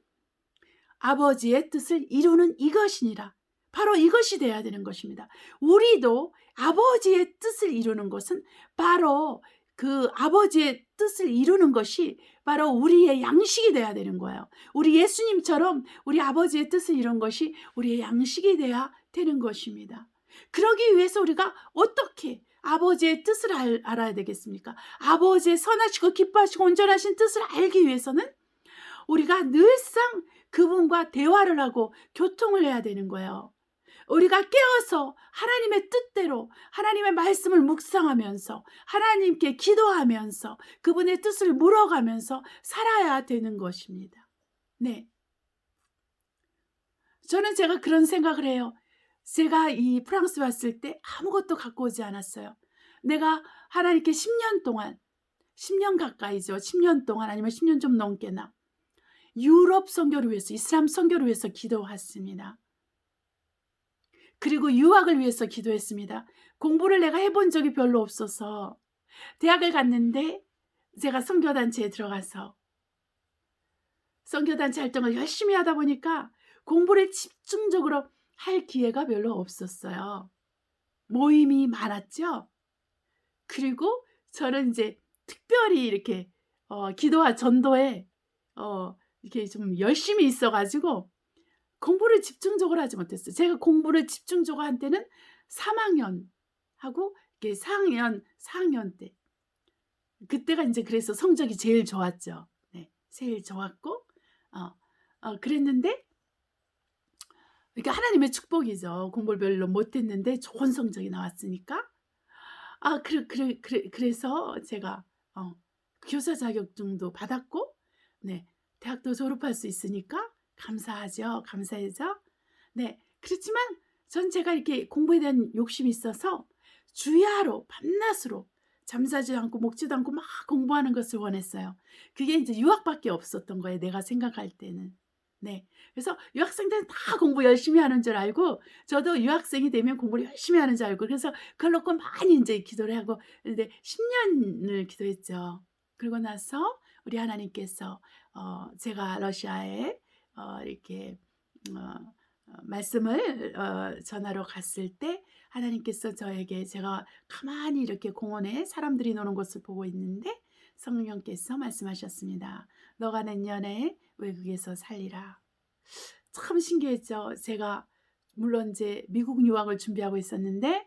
아버지의 뜻을 이루는 이것이니라. 바로 이것이 돼야 되는 것입니다. 우리도 아버지의 뜻을 이루는 것은 바로 그 아버지의 뜻을 이루는 것이 바로 우리의 양식이 돼야 되는 거예요. 우리 예수님처럼 우리 아버지의 뜻을 이루는 것이 우리의 양식이 돼야 되는 것입니다. 그러기 위해서 우리가 어떻게 아버지의 뜻을 알아야 되겠습니까? 아버지의 선하시고 기뻐하시고 온전하신 뜻을 알기 위해서는 우리가 늘상 그분과 대화를 하고 교통을 해야 되는 거예요. 우리가 깨어서 하나님의 뜻대로 하나님의 말씀을 묵상하면서 하나님께 기도하면서 그분의 뜻을 물어가면서 살아야 되는 것입니다. 네, 저는 제가 그런 생각을 해요. 제가 이 프랑스 왔을 때 아무것도 갖고 오지 않았어요. 내가 하나님께 10년 동안, 10년 가까이죠. 10년 동안 아니면 10년 좀 넘게나 유럽 선교를 위해서, 이슬람 선교를 위해서 기도했습니다. 그리고 유학을 위해서 기도했습니다. 공부를 내가 해본 적이 별로 없어서 대학을 갔는데 제가 선교단체에 들어가서 선교단체 활동을 열심히 하다 보니까 공부를 집중적으로 할 기회가 별로 없었어요. 모임이 많았죠. 그리고 저는 이제 특별히 이렇게 기도와 전도에 이렇게 좀 열심히 있어가지고 공부를 집중적으로 하지 못했어요. 제가 공부를 집중적으로 한 때는 3학년 하고 이렇게 4학년 때. 그때가 이제 그래서 성적이 제일 좋았죠. 네, 제일 좋았고, 그랬는데, 그러니까 하나님의 축복이죠. 공부를 별로 못했는데 좋은 성적이 나왔으니까. 그래서 제가 교사 자격증도 받았고, 네, 대학도 졸업할 수 있으니까 감사하죠. 네, 그렇지만 전 제가 이렇게 공부에 대한 욕심이 있어서 주야로 밤낮으로 잠자지 않고 먹지도 않고 막 공부하는 것을 원했어요. 그게 이제 유학밖에 없었던 거예요. 내가 생각할 때는. 네, 그래서 유학생들은 다 공부 열심히 하는 줄 알고 저도 유학생이 되면 공부를 열심히 하는 줄 알고 그래서 그걸 놓고 많이 이제 기도를 하고 근데 10년을 기도했죠. 그러고 나서 우리 하나님께서 제가 러시아에 이렇게 말씀을 전하러 갔을 때 하나님께서 저에게 제가 가만히 이렇게 공원에 사람들이 노는 것을 보고 있는데 성령께서 말씀하셨습니다. 너가 내년에 외국에서 살리라. 참 신기했죠. 제가 물론 이제 미국 유학을 준비하고 있었는데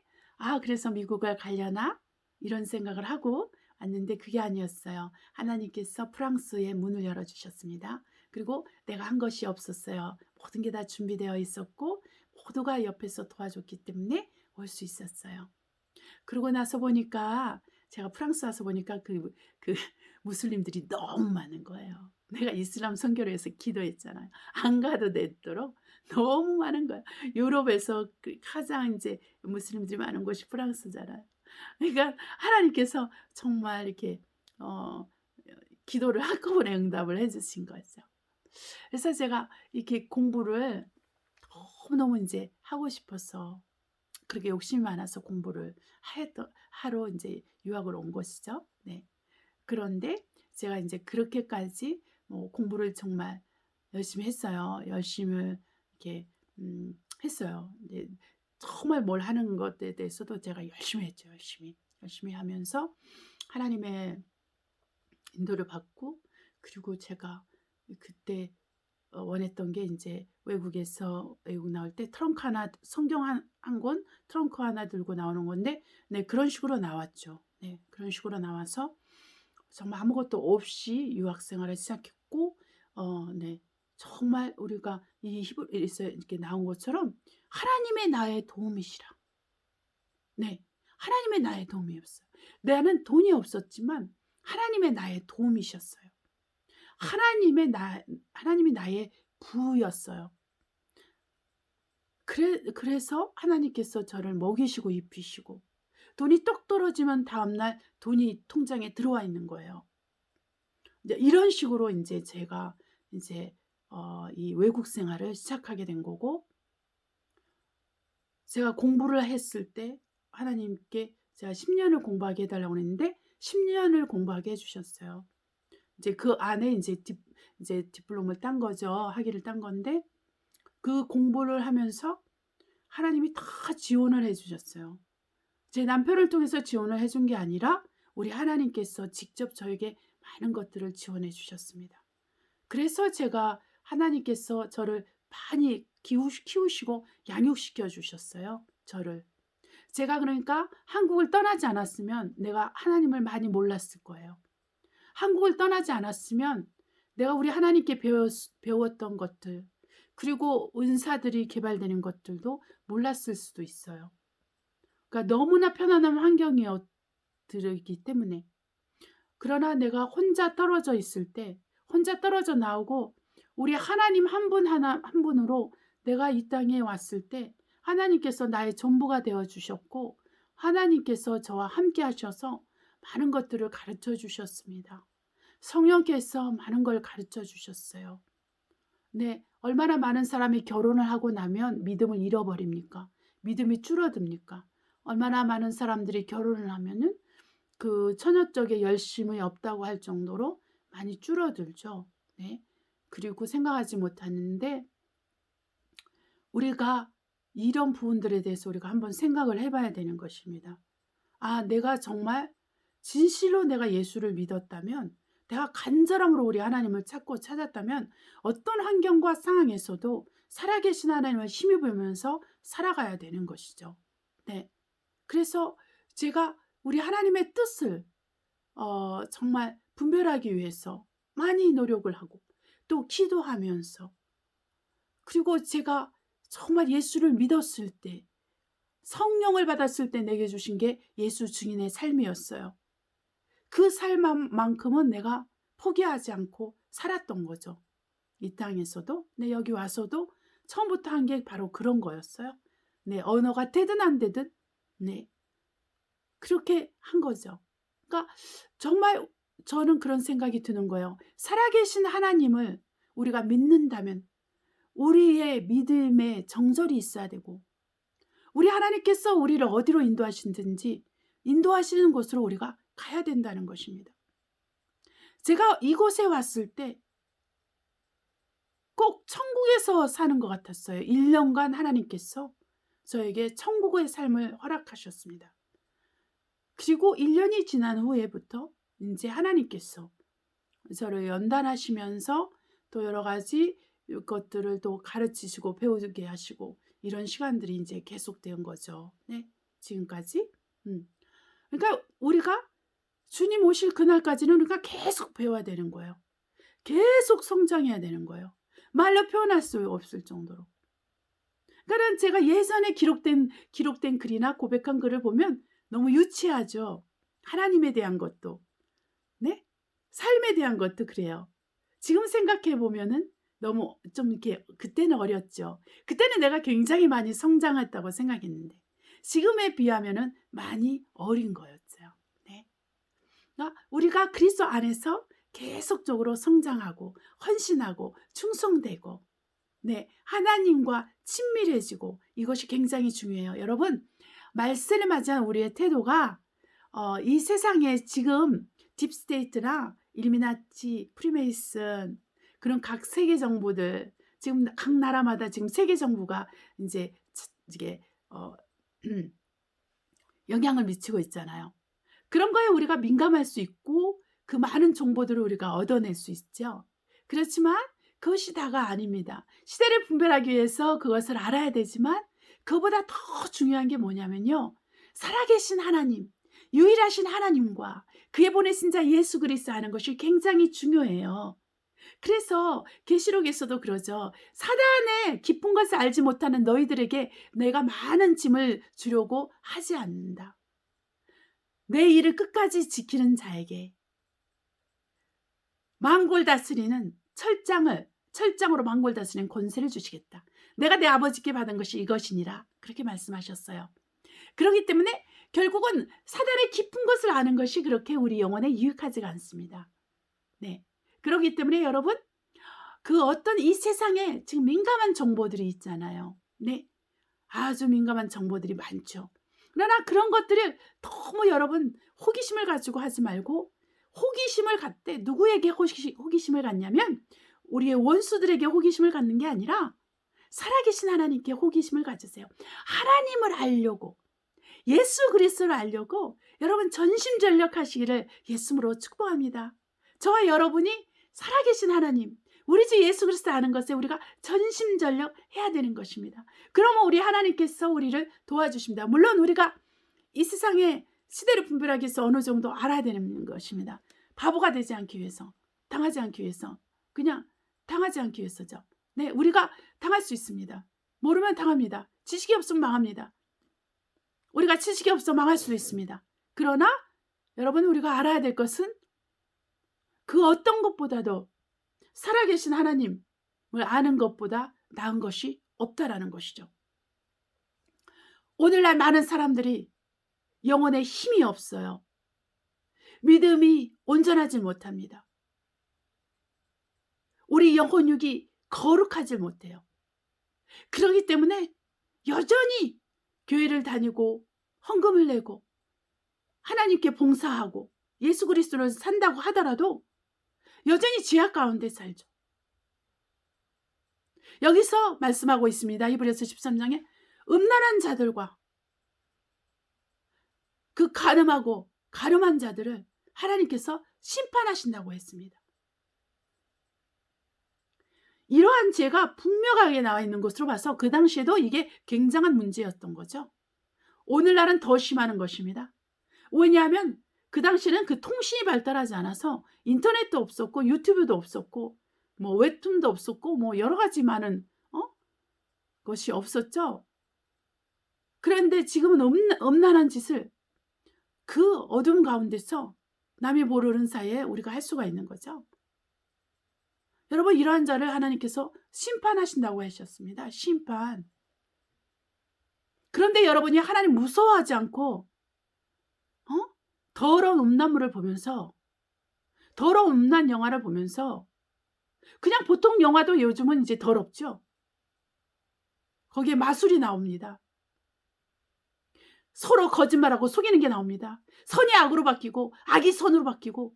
그래서 미국을 가려나 이런 생각을 하고 왔는데 그게 아니었어요. 하나님께서 프랑스의 문을 열어주셨습니다. 그리고 내가 한 것이 없었어요. 모든 게 다 준비되어 있었고 모두가 옆에서 도와줬기 때문에 올 수 있었어요. 그러고 나서 보니까 제가 프랑스 와서 보니까 그 무슬림들이 너무 많은 거예요. 내가 이슬람 선교를 해서 기도했잖아요. 안 가도 되도록 너무 많은 거예요. 유럽에서 가장 이제 무슬림들이 많은 곳이 프랑스잖아요. 그러니까 하나님께서 정말 이렇게 기도를 한꺼번에 응답을 해주신 거죠. 그래서 제가 이렇게 공부를 너무너무 이제 하고 싶어서 그렇게 욕심이 많아서 공부를 하러 이제 유학을 온 것이죠. 네. 그런데 제가 이제 그렇게까지 공부를 정말 열심히 했어요. 열심히 이렇게 했어요. 이제 정말 뭘 하는 것에 대해서도 제가 열심히 했죠. 열심히 하면서 하나님의 인도를 받고 그리고 제가 그때 원했던 게 이제 외국 나올 때 트렁크 하나 성경 한 권 트렁크 하나 들고 나오는 건데 네 그런 식으로 나왔죠. 네 그런 식으로 나와서 정말 아무것도 없이 유학 생활을 시작했고 네 정말 우리가 이 히브리서에 이렇게 나온 것처럼 하나님의 나의 도움이시라. 네 하나님의 나의 도움이었어요. 나는 돈이 없었지만 하나님의 나의 도움이셨어요. 하나님이 나의 부였어요. 그래서 하나님께서 저를 먹이시고 입히시고 돈이 똑 떨어지면 다음날 돈이 통장에 들어와 있는 거예요. 이제 이런 식으로 이제 제가 이제 이 외국 생활을 시작하게 된 거고, 제가 공부를 했을 때 하나님께 제가 10년을 공부하게 해달라고 했는데 10년을 공부하게 해주셨어요. 이제 그 안에 이제 디플롬을 딴 거죠. 학위를 딴 건데, 그 공부를 하면서 하나님이 다 지원을 해주셨어요. 제 남편을 통해서 지원을 해준 게 아니라 우리 하나님께서 직접 저에게 많은 것들을 지원해 주셨습니다. 그래서 제가 하나님께서 저를 많이 키우시고 양육시켜 주셨어요. 저를. 제가 그러니까 한국을 떠나지 않았으면 내가 하나님을 많이 몰랐을 거예요. 한국을 떠나지 않았으면 내가 우리 하나님께 배웠던 것들, 그리고 은사들이 개발되는 것들도 몰랐을 수도 있어요. 그러니까 너무나 편안한 환경이었기 때문에. 그러나 내가 혼자 떨어져 있을 때, 혼자 떨어져 나오고 우리 하나님 한 분으로 내가 이 땅에 왔을 때 하나님께서 나의 전부가 되어 주셨고, 하나님께서 저와 함께 하셔서 많은 것들을 가르쳐 주셨습니다. 성령께서 많은 걸 가르쳐 주셨어요. 네, 얼마나 많은 사람이 결혼을 하고 나면 믿음을 잃어버립니까? 믿음이 줄어듭니까? 얼마나 많은 사람들이 결혼을 하면은 그 처녀적의 열심이 없다고 할 정도로 많이 줄어들죠. 네. 그리고 생각하지 못하는데, 우리가 이런 부분들에 대해서 우리가 한번 생각을 해봐야 되는 것입니다. 아, 내가 정말 진실로 내가 예수를 믿었다면, 내가 간절함으로 우리 하나님을 찾았다면 어떤 환경과 상황에서도 살아계신 하나님을 힘입으면서 살아가야 되는 것이죠. 네. 그래서 제가 우리 하나님의 뜻을 정말 분별하기 위해서 많이 노력을 하고 또 기도하면서, 그리고 제가 정말 예수를 믿었을 때, 성령을 받았을 때 내게 주신 게 예수 증인의 삶이었어요. 그 삶만큼은 내가 포기하지 않고 살았던 거죠. 이 땅에서도, 네, 여기 와서도 처음부터 한 게 바로 그런 거였어요. 네, 언어가 되든 안 되든, 네, 그렇게 한 거죠. 그러니까 정말 저는 그런 생각이 드는 거예요. 살아계신 하나님을 우리가 믿는다면 우리의 믿음에 정절이 있어야 되고, 우리 하나님께서 우리를 어디로 인도하시든지 인도하시는 곳으로 우리가 가야 된다는 것입니다. 제가 이곳에 왔을 때 꼭 천국에서 사는 것 같았어요. 1년간 하나님께서 저에게 천국의 삶을 허락하셨습니다. 그리고 1년이 지난 후에부터 이제 하나님께서 저를 연단하시면서 또 여러 가지 것들을 또 가르치시고 배우게 하시고, 이런 시간들이 이제 계속된 거죠. 네, 지금까지. 그러니까 우리가 주님 오실 그날까지는 우리가 계속 배워야 되는 거예요. 계속 성장해야 되는 거예요. 말로 표현할 수 없을 정도로. 그러니까 제가 예전에 기록된 글이나 고백한 글을 보면 너무 유치하죠. 하나님에 대한 것도, 네, 삶에 대한 것도 그래요. 지금 생각해 보면은 너무 좀 이렇게, 그때는 어렸죠. 그때는 내가 굉장히 많이 성장했다고 생각했는데 지금에 비하면은 많이 어린 거였어요. 네. 그러니까 우리가 그리스도 안에서 계속적으로 성장하고 헌신하고 충성되고, 네, 하나님과 친밀해지고, 이것이 굉장히 중요해요. 여러분, 말세를 맞이한 우리의 태도가 이 세상에 지금 딥스테이트나 일미나티, 프리메이슨, 그런 각 세계 정부들, 지금 각 나라마다 지금 세계 정부가 이제 이게 영향을 미치고 있잖아요. 그런 거에 우리가 민감할 수 있고 그 많은 정보들을 우리가 얻어낼 수 있죠. 그렇지만 그것이 다가 아닙니다. 시대를 분별하기 위해서 그것을 알아야 되지만, 그보다 더 중요한 게 뭐냐면요, 살아계신 하나님, 유일하신 하나님과 그의 보내신 자 예수 그리스도 하는 것이 굉장히 중요해요. 그래서 계시록에서도 그러죠. 사단의 깊은 것을 알지 못하는 너희들에게 내가 많은 짐을 주려고 하지 않는다. 내 일을 끝까지 지키는 자에게 만골 다스리는 철장으로 만골 다스리는 권세를 주시겠다. 내가 내 아버지께 받은 것이 이것이니라. 그렇게 말씀하셨어요. 그렇기 때문에 결국은 사단의 깊은 것을 아는 것이 그렇게 우리 영혼에 유익하지가 않습니다. 네. 그렇기 때문에 여러분, 그 어떤 이 세상에 지금 민감한 정보들이 있잖아요. 네. 아주 민감한 정보들이 많죠. 그러나 그런 것들을 너무 여러분 호기심을 가지고 하지 말고, 호기심을 갖되 누구에게 호기심을 갖냐면 우리의 원수들에게 호기심을 갖는 게 아니라 살아계신 하나님께 호기심을 가지세요. 하나님을 알려고, 예수 그리스도를 알려고 여러분 전심전력하시기를 예수님으로 축복합니다. 저와 여러분이 살아계신 하나님, 우리 주 예수 그리스도 아는 것에 우리가 전심전력 해야 되는 것입니다. 그러면 우리 하나님께서 우리를 도와주십니다. 물론 우리가 이 세상의 시대를 분별하기 위해서 어느 정도 알아야 되는 것입니다. 바보가 되지 않기 위해서, 당하지 않기 위해서, 그냥 당하지 않기 위해서죠. 네, 우리가 당할 수 있습니다. 모르면 당합니다. 지식이 없으면 망합니다. 우리가 지식이 없어 망할 수도 있습니다. 그러나 여러분, 우리가 알아야 될 것은 그 어떤 것보다도 살아계신 하나님을 아는 것보다 나은 것이 없다라는 것이죠. 오늘날 많은 사람들이 영혼에 힘이 없어요. 믿음이 온전하지 못합니다. 우리 영혼육이 거룩하지 못해요. 그렇기 때문에 여전히 교회를 다니고 헌금을 내고 하나님께 봉사하고 예수 그리스도를 산다고 하더라도 여전히 지하 가운데 살죠. 여기서 말씀하고 있습니다. 히브리서 13장에 음란한 자들과 그 가늠하고 가늠한 자들을 하나님께서 심판하신다고 했습니다. 이러한 죄가 분명하게 나와 있는 것으로 봐서 그 당시에도 이게 굉장한 문제였던 거죠. 오늘날은 더 심한 것입니다. 왜냐하면 그 당시에는 그 통신이 발달하지 않아서 인터넷도 없었고 유튜브도 없었고 뭐 웹툰도 없었고 뭐 여러 가지 많은 것이 없었죠. 그런데 지금은 음란한 짓을 그 어둠 가운데서 남이 모르는 사이에 우리가 할 수가 있는 거죠. 여러분, 이러한 자를 하나님께서 심판하신다고 하셨습니다. 심판. 그런데 여러분이 하나님 무서워하지 않고 더러운 음란물을 보면서, 더러운 음란 영화를 보면서, 그냥 보통 영화도 요즘은 이제 더럽죠. 거기에 마술이 나옵니다. 서로 거짓말하고 속이는 게 나옵니다. 선이 악으로 바뀌고 악이 선으로 바뀌고,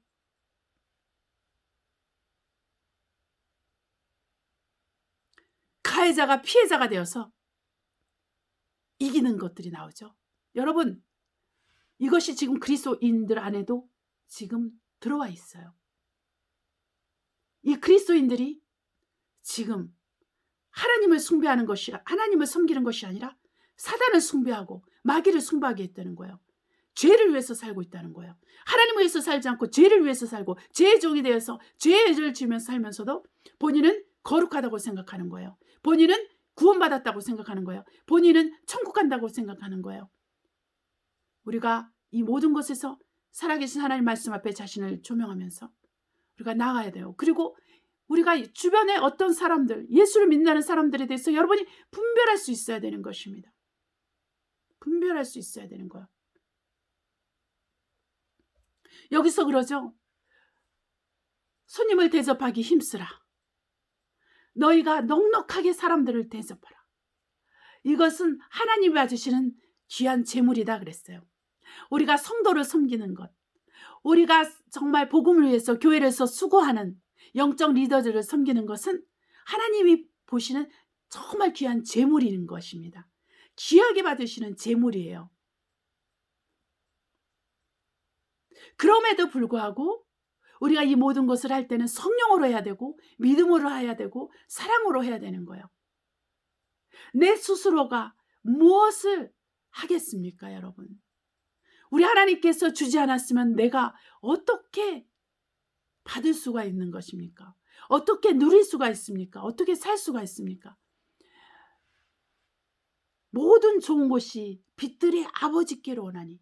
가해자가 피해자가 되어서 이기는 것들이 나오죠. 여러분, 이것이 지금 그리스도인들 안에도 지금 들어와 있어요. 이 그리스도인들이 지금 하나님을 숭배하는 것이, 하나님을 섬기는 것이 아니라 사단을 숭배하고 마귀를 숭배하게 했다는 거예요. 죄를 위해서 살고 있다는 거예요. 하나님을 위해서 살지 않고 죄를 위해서 살고 죄의 종이 되어서 죄를 지으면서 살면서도 본인은 거룩하다고 생각하는 거예요. 본인은 구원받았다고 생각하는 거예요. 본인은 천국 간다고 생각하는 거예요. 우리가 이 모든 것에서 살아계신 하나님 말씀 앞에 자신을 조명하면서 우리가 나가야 돼요. 그리고 우리가 주변에 어떤 사람들, 예수를 믿는 사람들에 대해서 여러분이 분별할 수 있어야 되는 것입니다. 분별할 수 있어야 되는 거예요. 여기서 그러죠. 손님을 대접하기 힘쓰라. 너희가 넉넉하게 사람들을 대접하라. 이것은 하나님이 받으시는 귀한 재물이다 그랬어요. 우리가 성도를 섬기는 것, 우리가 정말 복음을 위해서 교회에서 수고하는 영적 리더들을 섬기는 것은 하나님이 보시는 정말 귀한 재물인 것입니다. 귀하게 받으시는 재물이에요. 그럼에도 불구하고 우리가 이 모든 것을 할 때는 성령으로 해야 되고 믿음으로 해야 되고 사랑으로 해야 되는 거예요. 내 스스로가 무엇을 하겠습니까, 여러분? 우리 하나님께서 주지 않았으면 내가 어떻게 받을 수가 있는 것입니까? 어떻게 누릴 수가 있습니까? 어떻게 살 수가 있습니까? 모든 좋은 것이 빛들의 아버지께로 오나니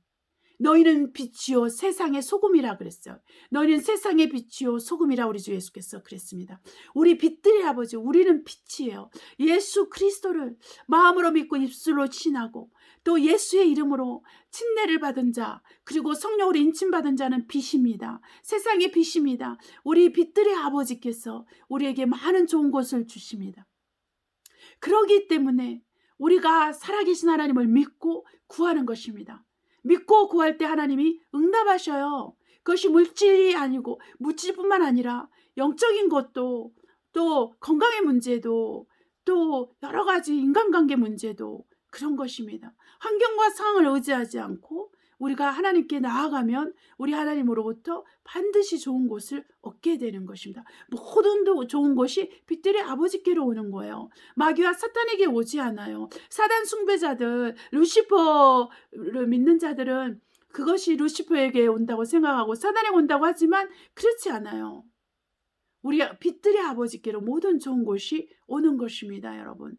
너희는 빛이요 세상의 소금이라 그랬어요. 너희는 세상의 빛이요 소금이라 우리 주 예수께서 그랬습니다. 우리 빛들의 아버지, 우리는 빛이에요. 예수 그리스도를 마음으로 믿고 입술로 신하고 또 예수의 이름으로 침례를 받은 자, 그리고 성령으로 인침받은 자는 빛입니다. 세상의 빛입니다. 우리 빛들의 아버지께서 우리에게 많은 좋은 것을 주십니다. 그러기 때문에 우리가 살아계신 하나님을 믿고 구하는 것입니다. 믿고 구할 때 하나님이 응답하셔요. 그것이 물질이 아니고 물질뿐만 아니라 영적인 것도, 또 건강의 문제도, 또 여러 가지 인간관계 문제도 그런 것입니다. 환경과 상황을 의지하지 않고 우리가 하나님께 나아가면 우리 하나님으로부터 반드시 좋은 것을 얻게 되는 것입니다. 모든 좋은 것이 빛들의 아버지께로 오는 거예요. 마귀와 사탄에게 오지 않아요. 사단 숭배자들, 루시퍼를 믿는 자들은 그것이 루시퍼에게 온다고 생각하고 사단에게 온다고 하지만 그렇지 않아요. 우리 빛들의 아버지께로 모든 좋은 것이 오는 것입니다, 여러분.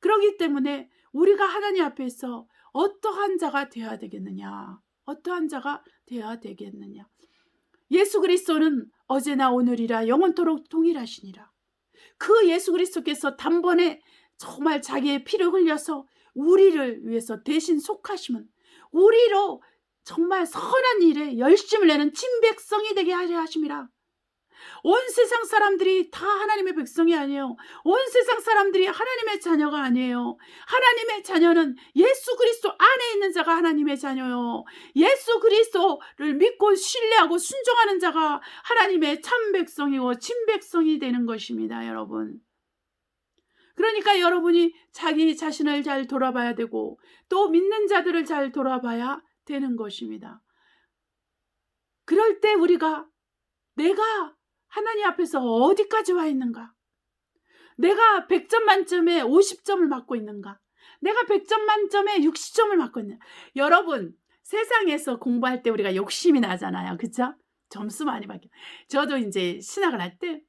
그렇기 때문에 우리가 하나님 앞에서 어떠한 자가 되어야 되겠느냐? 어떠한 자가 되어야 되겠느냐? 예수 그리스도는 어제나 오늘이라 영원토록 동일하시니라. 그 예수 그리스도께서 단번에 정말 자기의 피를 흘려서 우리를 위해서 대신 속하시면 우리로 정말 선한 일에 열심을 내는 친백성이 되게 하려 하심이라. 온 세상 사람들이 다 하나님의 백성이 아니에요. 온 세상 사람들이 하나님의 자녀가 아니에요. 하나님의 자녀는 예수 그리스도 안에 있는 자가 하나님의 자녀요. 예수 그리스도를 믿고 신뢰하고 순종하는 자가 하나님의 참 백성이고 친백성이 되는 것입니다, 여러분. 그러니까 여러분이 자기 자신을 잘 돌아봐야 되고 또 믿는 자들을 잘 돌아봐야 되는 것입니다. 그럴 때 우리가 내가 하나님 앞에서 어디까지 와 있는가? 내가 100점 만점에 50점을 맞고 있는가? 내가 100점 만점에 60점을 맞고 있는가? 여러분, 세상에서 공부할 때 우리가 욕심이 나잖아요. 그쵸? 점수 많이 받게. 저도 이제 신학을 할 때,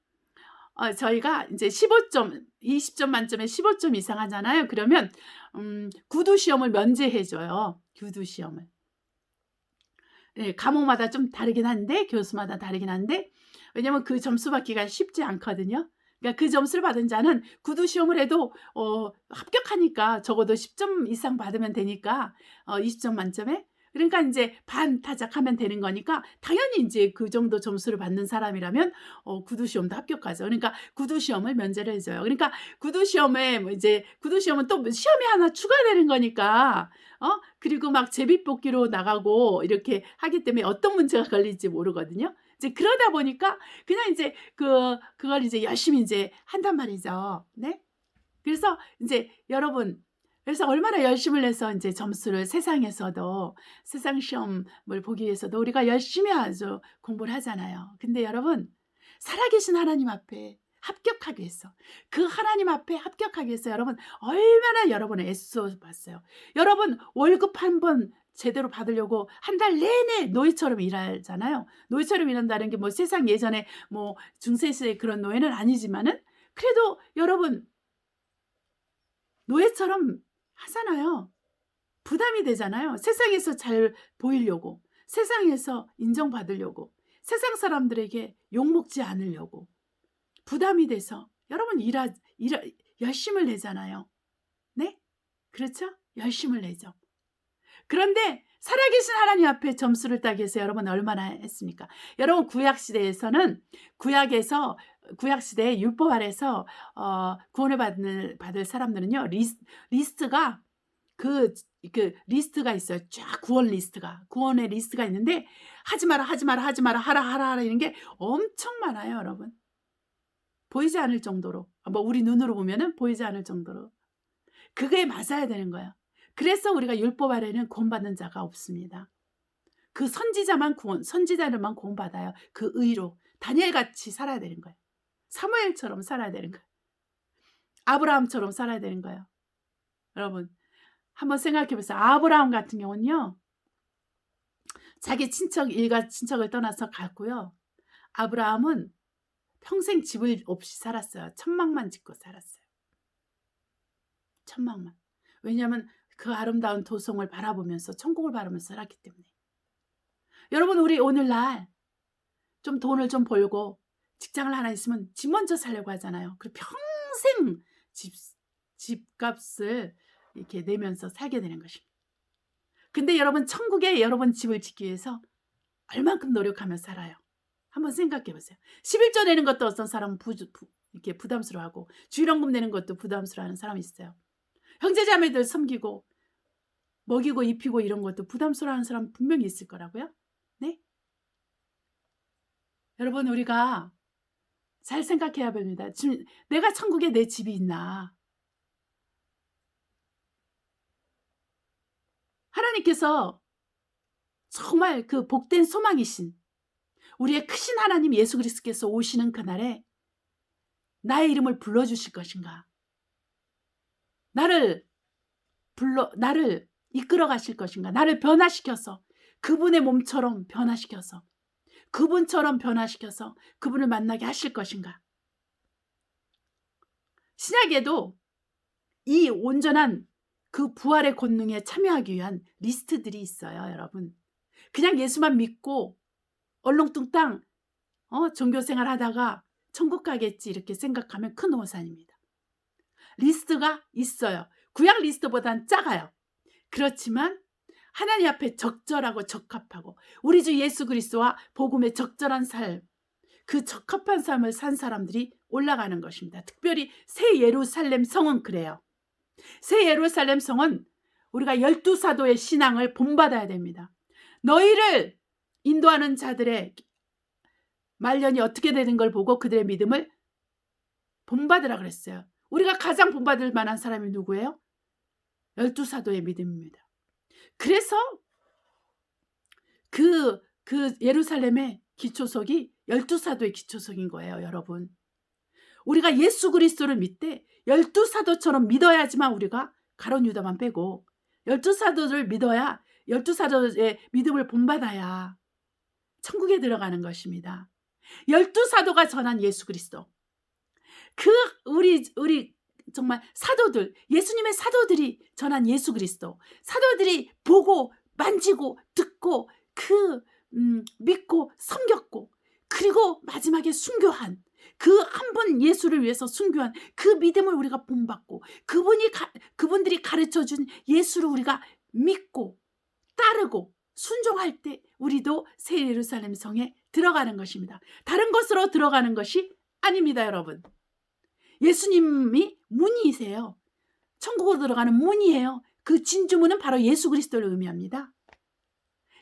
저희가 이제 15점, 20점 만점에 15점 이상 하잖아요. 그러면, 구두 시험을 면제해줘요. 구두 시험을. 네, 과목마다 좀 다르긴 한데, 교수마다 다르긴 한데, 왜냐면 그 점수 받기가 쉽지 않거든요. 그러니까 그 점수를 받은 자는 구두 시험을 해도 합격하니까 적어도 10점 이상 받으면 되니까 20점 만점에. 그러니까 이제 반 타작하면 되는 거니까 당연히 이제 그 정도 점수를 받는 사람이라면 구두 시험도 합격하죠. 그러니까 구두 시험을 면제를 해줘요. 그러니까 구두 시험에 뭐 이제 구두 시험은 또 시험이 하나 추가되는 거니까 그리고 막 제비뽑기로 나가고 이렇게 하기 때문에 어떤 문제가 걸릴지 모르거든요. 이제 그러다 보니까 그냥 이제 그걸 이제 열심히 이제 한단 말이죠. 네? 그래서 이제 여러분, 그래서 얼마나 열심을 내서 이제 점수를 세상에서도 세상 시험을 보기 위해서도 우리가 열심히 아주 공부를 하잖아요. 근데 여러분, 살아계신 하나님 앞에 합격하기 위해서, 그 하나님 앞에 합격하기 위해서 여러분 얼마나 여러분을 애써 봤어요. 여러분 월급 한 번 제대로 받으려고 한 달 내내 노예처럼 일하잖아요. 노예처럼 일한다는 게 뭐 세상 예전에 뭐 중세시대 그런 노예는 아니지만은 그래도 여러분 노예처럼 하잖아요. 부담이 되잖아요. 세상에서 잘 보이려고, 세상에서 인정받으려고, 세상 사람들에게 욕먹지 않으려고 부담이 돼서 여러분 열심을 내잖아요. 네? 그렇죠? 열심을 내죠. 그런데 살아계신 하나님 앞에 점수를 따기 위해서 여러분 얼마나 했습니까? 여러분 구약시대에서는 구약시대의 율법 아래서 구원을 받을 사람들은요 리스트가 그 리스트가 있어요. 쫙 구원의 리스트가 있는데 하지 마라 하라 이런 게 엄청 많아요, 여러분. 보이지 않을 정도로, 뭐 우리 눈으로 보면은 보이지 않을 정도로 그게 맞아야 되는 거예요. 그래서 우리가 율법 아래는 구원받는 자가 없습니다. 그 선지자들만 구원받아요. 그 의로 다니엘같이 살아야 되는 거예요. 사무엘처럼 살아야 되는 거예요. 아브라함처럼 살아야 되는 거예요. 여러분 한번 생각해 보세요. 아브라함 같은 경우는요, 자기 일가 친척을 떠나서 갔고요. 아브라함은 평생 집을 없이 살았어요. 천막만 짓고 살았어요. 천막만. 왜냐하면 그 아름다운 도성을 바라보면서 천국을 바라보면서 살았기 때문에. 여러분 우리 오늘날 좀 돈을 좀 벌고 직장을 하나 있으면 집 먼저 살려고 하잖아요. 그리고 평생 집값을 이렇게 내면서 살게 되는 것입니다. 근데 여러분 천국에 여러분 집을 짓기 위해서 얼만큼 노력하며 살아요. 한번 생각해 보세요. 11조 내는 것도 어떤 사람은 이렇게 부담스러워하고 주일원금 내는 것도 부담스러워하는 사람이 있어요. 형제자매들 섬기고 먹이고 입히고 이런 것도 부담스러워하는 사람 분명히 있을 거라고요. 네? 여러분 우리가 잘 생각해야 됩니다. 지금 내가 천국에 내 집이 있나? 하나님께서 정말 그 복된 소망이신 우리의 크신 하나님 예수 그리스도께서 오시는 그날에 나의 이름을 불러주실 것인가? 나를 이끌어 가실 것인가? 나를 변화시켜서 그분의 몸처럼 변화시켜서 그분처럼 변화시켜서 그분을 만나게 하실 것인가? 신약에도 이 온전한 그 부활의 권능에 참여하기 위한 리스트들이 있어요, 여러분. 그냥 예수만 믿고 얼렁뚱땅 종교생활 하다가 천국 가겠지 이렇게 생각하면 큰 오산입니다. 리스트가 있어요. 구약 리스트보다는 작아요. 그렇지만 하나님 앞에 적절하고 적합하고 우리 주 예수 그리스도와 복음의 적절한 삶, 그 적합한 삶을 산 사람들이 올라가는 것입니다. 특별히 새 예루살렘 성은 그래요. 새 예루살렘 성은 우리가 12사도의 신앙을 본받아야 됩니다. 너희를 인도하는 자들의 말년이 어떻게 되는 걸 보고 그들의 믿음을 본받으라 그랬어요. 우리가 가장 본받을 만한 사람이 누구예요? 12사도의 믿음입니다. 그래서 그 예루살렘의 기초석이 12사도의 기초석인 거예요, 여러분. 우리가 예수 그리스도를 믿되 12사도처럼 믿어야지만 우리가 가룟 유다만 빼고 12사도를 믿어야 12사도의 믿음을 본받아야 천국에 들어가는 것입니다. 12사도가 전한 예수 그리스도. 우리 정말 사도들, 예수님의 사도들이 전한 예수 그리스도. 사도들이 보고 만지고 듣고 믿고 섬겼고 그리고 마지막에 순교한 그 한 분 예수를 위해서 순교한 그 믿음을 우리가 본받고 그분들이 가르쳐준 예수를 우리가 믿고 따르고 순종할 때 우리도 새 예루살렘 성에 들어가는 것입니다. 다른 것으로 들어가는 것이 아닙니다, 여러분. 예수님이 문이세요. 천국으로 들어가는 문이에요. 그 진주문은 바로 예수 그리스도를 의미합니다.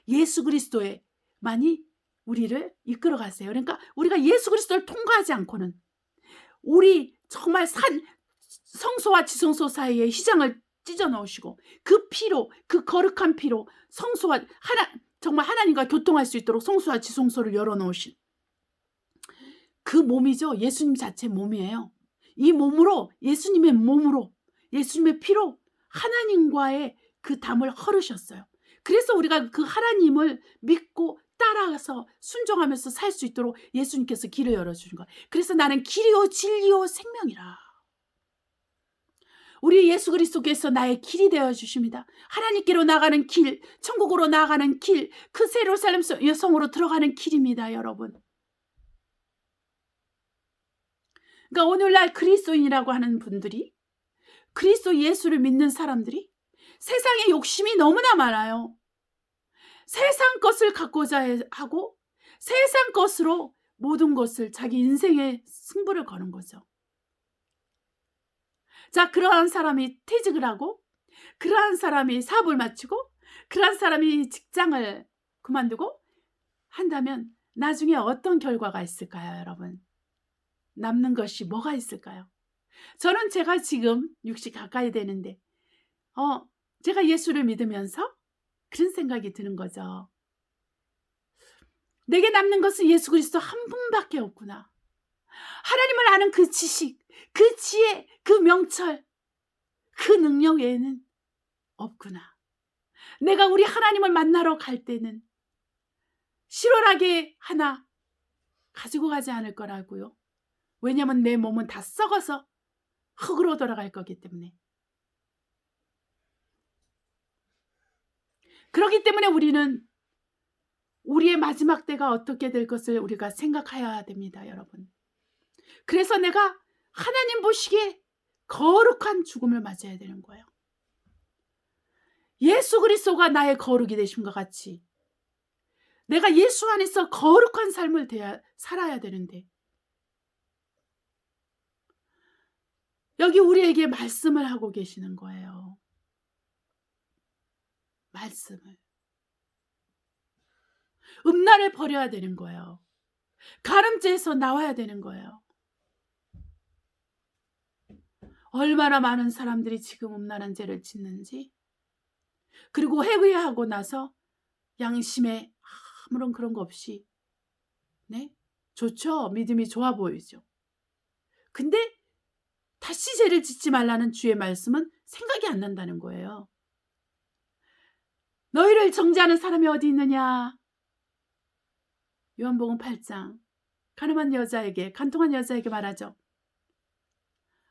예수 그리스도에만이 우리를 이끌어 가세요. 그러니까 우리가 예수 그리스도를 통과하지 않고는 우리 정말 성소와 지성소 사이에 휘장을 찢어 넣으시고 그 피로, 그 거룩한 피로 성소와 정말 하나님과 교통할 수 있도록 성소와 지성소를 열어 놓으신 그 몸이죠. 예수님 자체 몸이에요. 이 몸으로 예수님의 몸으로 예수님의 피로 하나님과의 그 담을 헐으셨어요. 그래서 우리가 그 하나님을 믿고 따라가서 순종하면서 살 수 있도록 예수님께서 길을 열어주신 거예요. 그래서 나는 길이요 진리요 생명이라. 우리 예수 그리스도께서 나의 길이 되어주십니다. 하나님께로 나가는 길, 천국으로 나가는 길, 그 새 예루살렘 성으로 들어가는 길입니다, 여러분. 그러니까 오늘날 그리스도인이라고 하는 분들이, 그리스도 예수를 믿는 사람들이 세상에 욕심이 너무나 많아요. 세상 것을 갖고자 하고 세상 것으로 모든 것을 자기 인생의 승부를 거는 거죠. 자, 그러한 사람이 퇴직을 하고 그러한 사람이 사업을 마치고 그러한 사람이 직장을 그만두고 한다면 나중에 어떤 결과가 있을까요, 여러분? 남는 것이 뭐가 있을까요? 저는 제가 지금 60 가까이 되는데 제가 예수를 믿으면서 그런 생각이 드는 거죠. 내게 남는 것은 예수 그리스도 한 분밖에 없구나. 하나님을 아는 그 지식, 그 지혜, 그 명철, 그 능력 외에는 없구나. 내가 우리 하나님을 만나러 갈 때는 실오라기 하나 가지고 가지 않을 거라고요. 왜냐하면 내 몸은 다 썩어서 흙으로 돌아갈 거기 때문에. 그렇기 때문에 우리는 우리의 마지막 때가 어떻게 될 것을 우리가 생각해야 됩니다, 여러분. 그래서 내가 하나님 보시기에 거룩한 죽음을 맞아야 되는 거예요. 예수 그리스도가 나의 거룩이 되신 것 같이 내가 예수 안에서 거룩한 삶을 살아야 되는데, 여기 우리에게 말씀을 하고 계시는 거예요. 말씀을. 음란을 버려야 되는 거예요. 가늠죄에서 나와야 되는 거예요. 얼마나 많은 사람들이 지금 음란한 죄를 짓는지, 그리고 회개하고 나서 양심에 아무런 그런 거 없이, 네? 좋죠. 믿음이 좋아 보이죠. 근데 다시 죄를 짓지 말라는 주의 말씀은 생각이 안 난다는 거예요. 너희를 정죄하는 사람이 어디 있느냐? 요한복음 8장 간음한 여자에게, 간통한 여자에게 말하죠.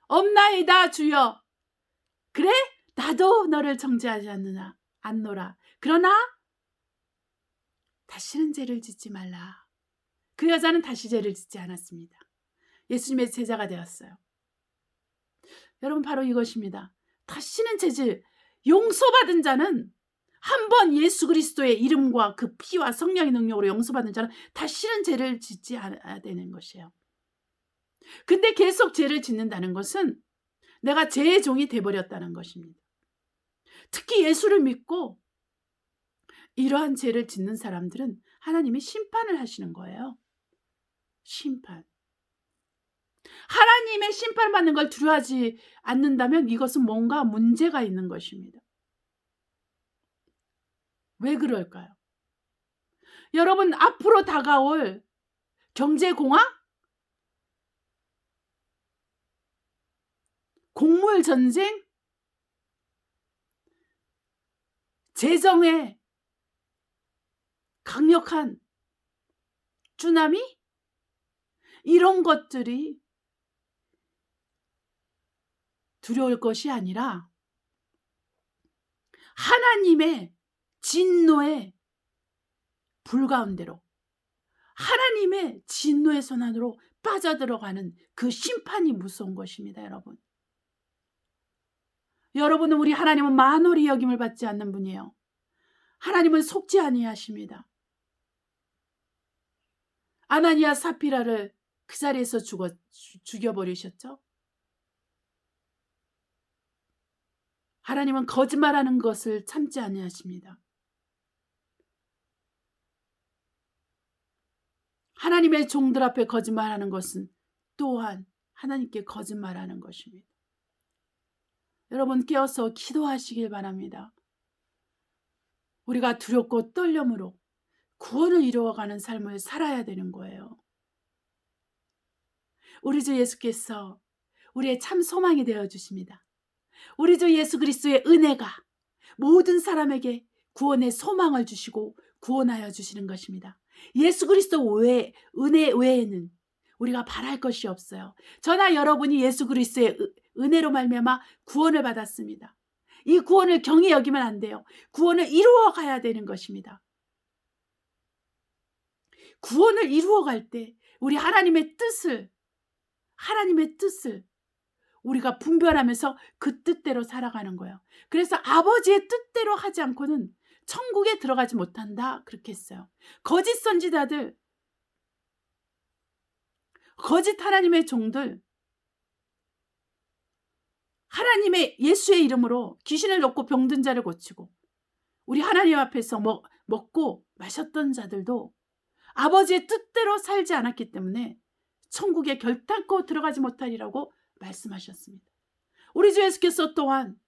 없나이다 주여. 그래? 나도 너를 정죄하지 않노라. 그러나 다시는 죄를 짓지 말라. 그 여자는 다시 죄를 짓지 않았습니다. 예수님의 제자가 되었어요. 여러분, 바로 이것입니다. 다시는 죄질, 용서받은 자는, 한 번 예수 그리스도의 이름과 그 피와 성령의 능력으로 용서받은 자는 다시는 죄를 짓지 않아야 되는 것이에요. 근데 계속 죄를 짓는다는 것은 내가 죄의 종이 돼버렸다는 것입니다. 특히 예수를 믿고 이러한 죄를 짓는 사람들은 하나님이 심판을 하시는 거예요. 심판. 하나님의 심판받는 걸 두려워하지 않는다면 이것은 뭔가 문제가 있는 것입니다. 왜 그럴까요? 여러분, 앞으로 다가올 경제공황? 곡물전쟁? 재정의 강력한 쓰나미? 이런 것들이 두려울 것이 아니라 하나님의 진노의 불 가운데로, 하나님의 진노의 손 안으로 빠져들어가는 그 심판이 무서운 것입니다. 여러분은 우리 하나님은 만홀히 여김을 받지 않는 분이에요. 하나님은 속지 아니하십니다. 아나니아 사피라를 그 자리에서 죽여버리셨죠. 하나님은 거짓말하는 것을 참지 아니하십니다. 하나님의 종들 앞에 거짓말하는 것은 또한 하나님께 거짓말하는 것입니다. 여러분, 깨어서 기도하시길 바랍니다. 우리가 두렵고 떨림으로 구원을 이루어가는 삶을 살아야 되는 거예요. 우리 주 예수께서 우리의 참 소망이 되어주십니다. 우리 주 예수 그리스도의 은혜가 모든 사람에게 구원의 소망을 주시고 구원하여 주시는 것입니다. 예수 그리스도 외에, 은혜 외에는 우리가 바랄 것이 없어요. 저나 여러분이 예수 그리스도의 은혜로 말미암아 구원을 받았습니다. 이 구원을 경히 여기면 안 돼요. 구원을 이루어 가야 되는 것입니다. 구원을 이루어 갈 때 우리 하나님의 뜻을 우리가 분별하면서 그 뜻대로 살아가는 거예요. 그래서 아버지의 뜻대로 하지 않고는 천국에 들어가지 못한다, 그렇게 했어요. 거짓 선지자들, 거짓 하나님의 종들, 하나님의 예수의 이름으로 귀신을 넣고 병든 자를 고치고 우리 하나님 앞에서 먹고 마셨던 자들도 아버지의 뜻대로 살지 않았기 때문에 천국에 결단코 들어가지 못하리라고 말씀하셨습니다. 우리 주 예수께서 또한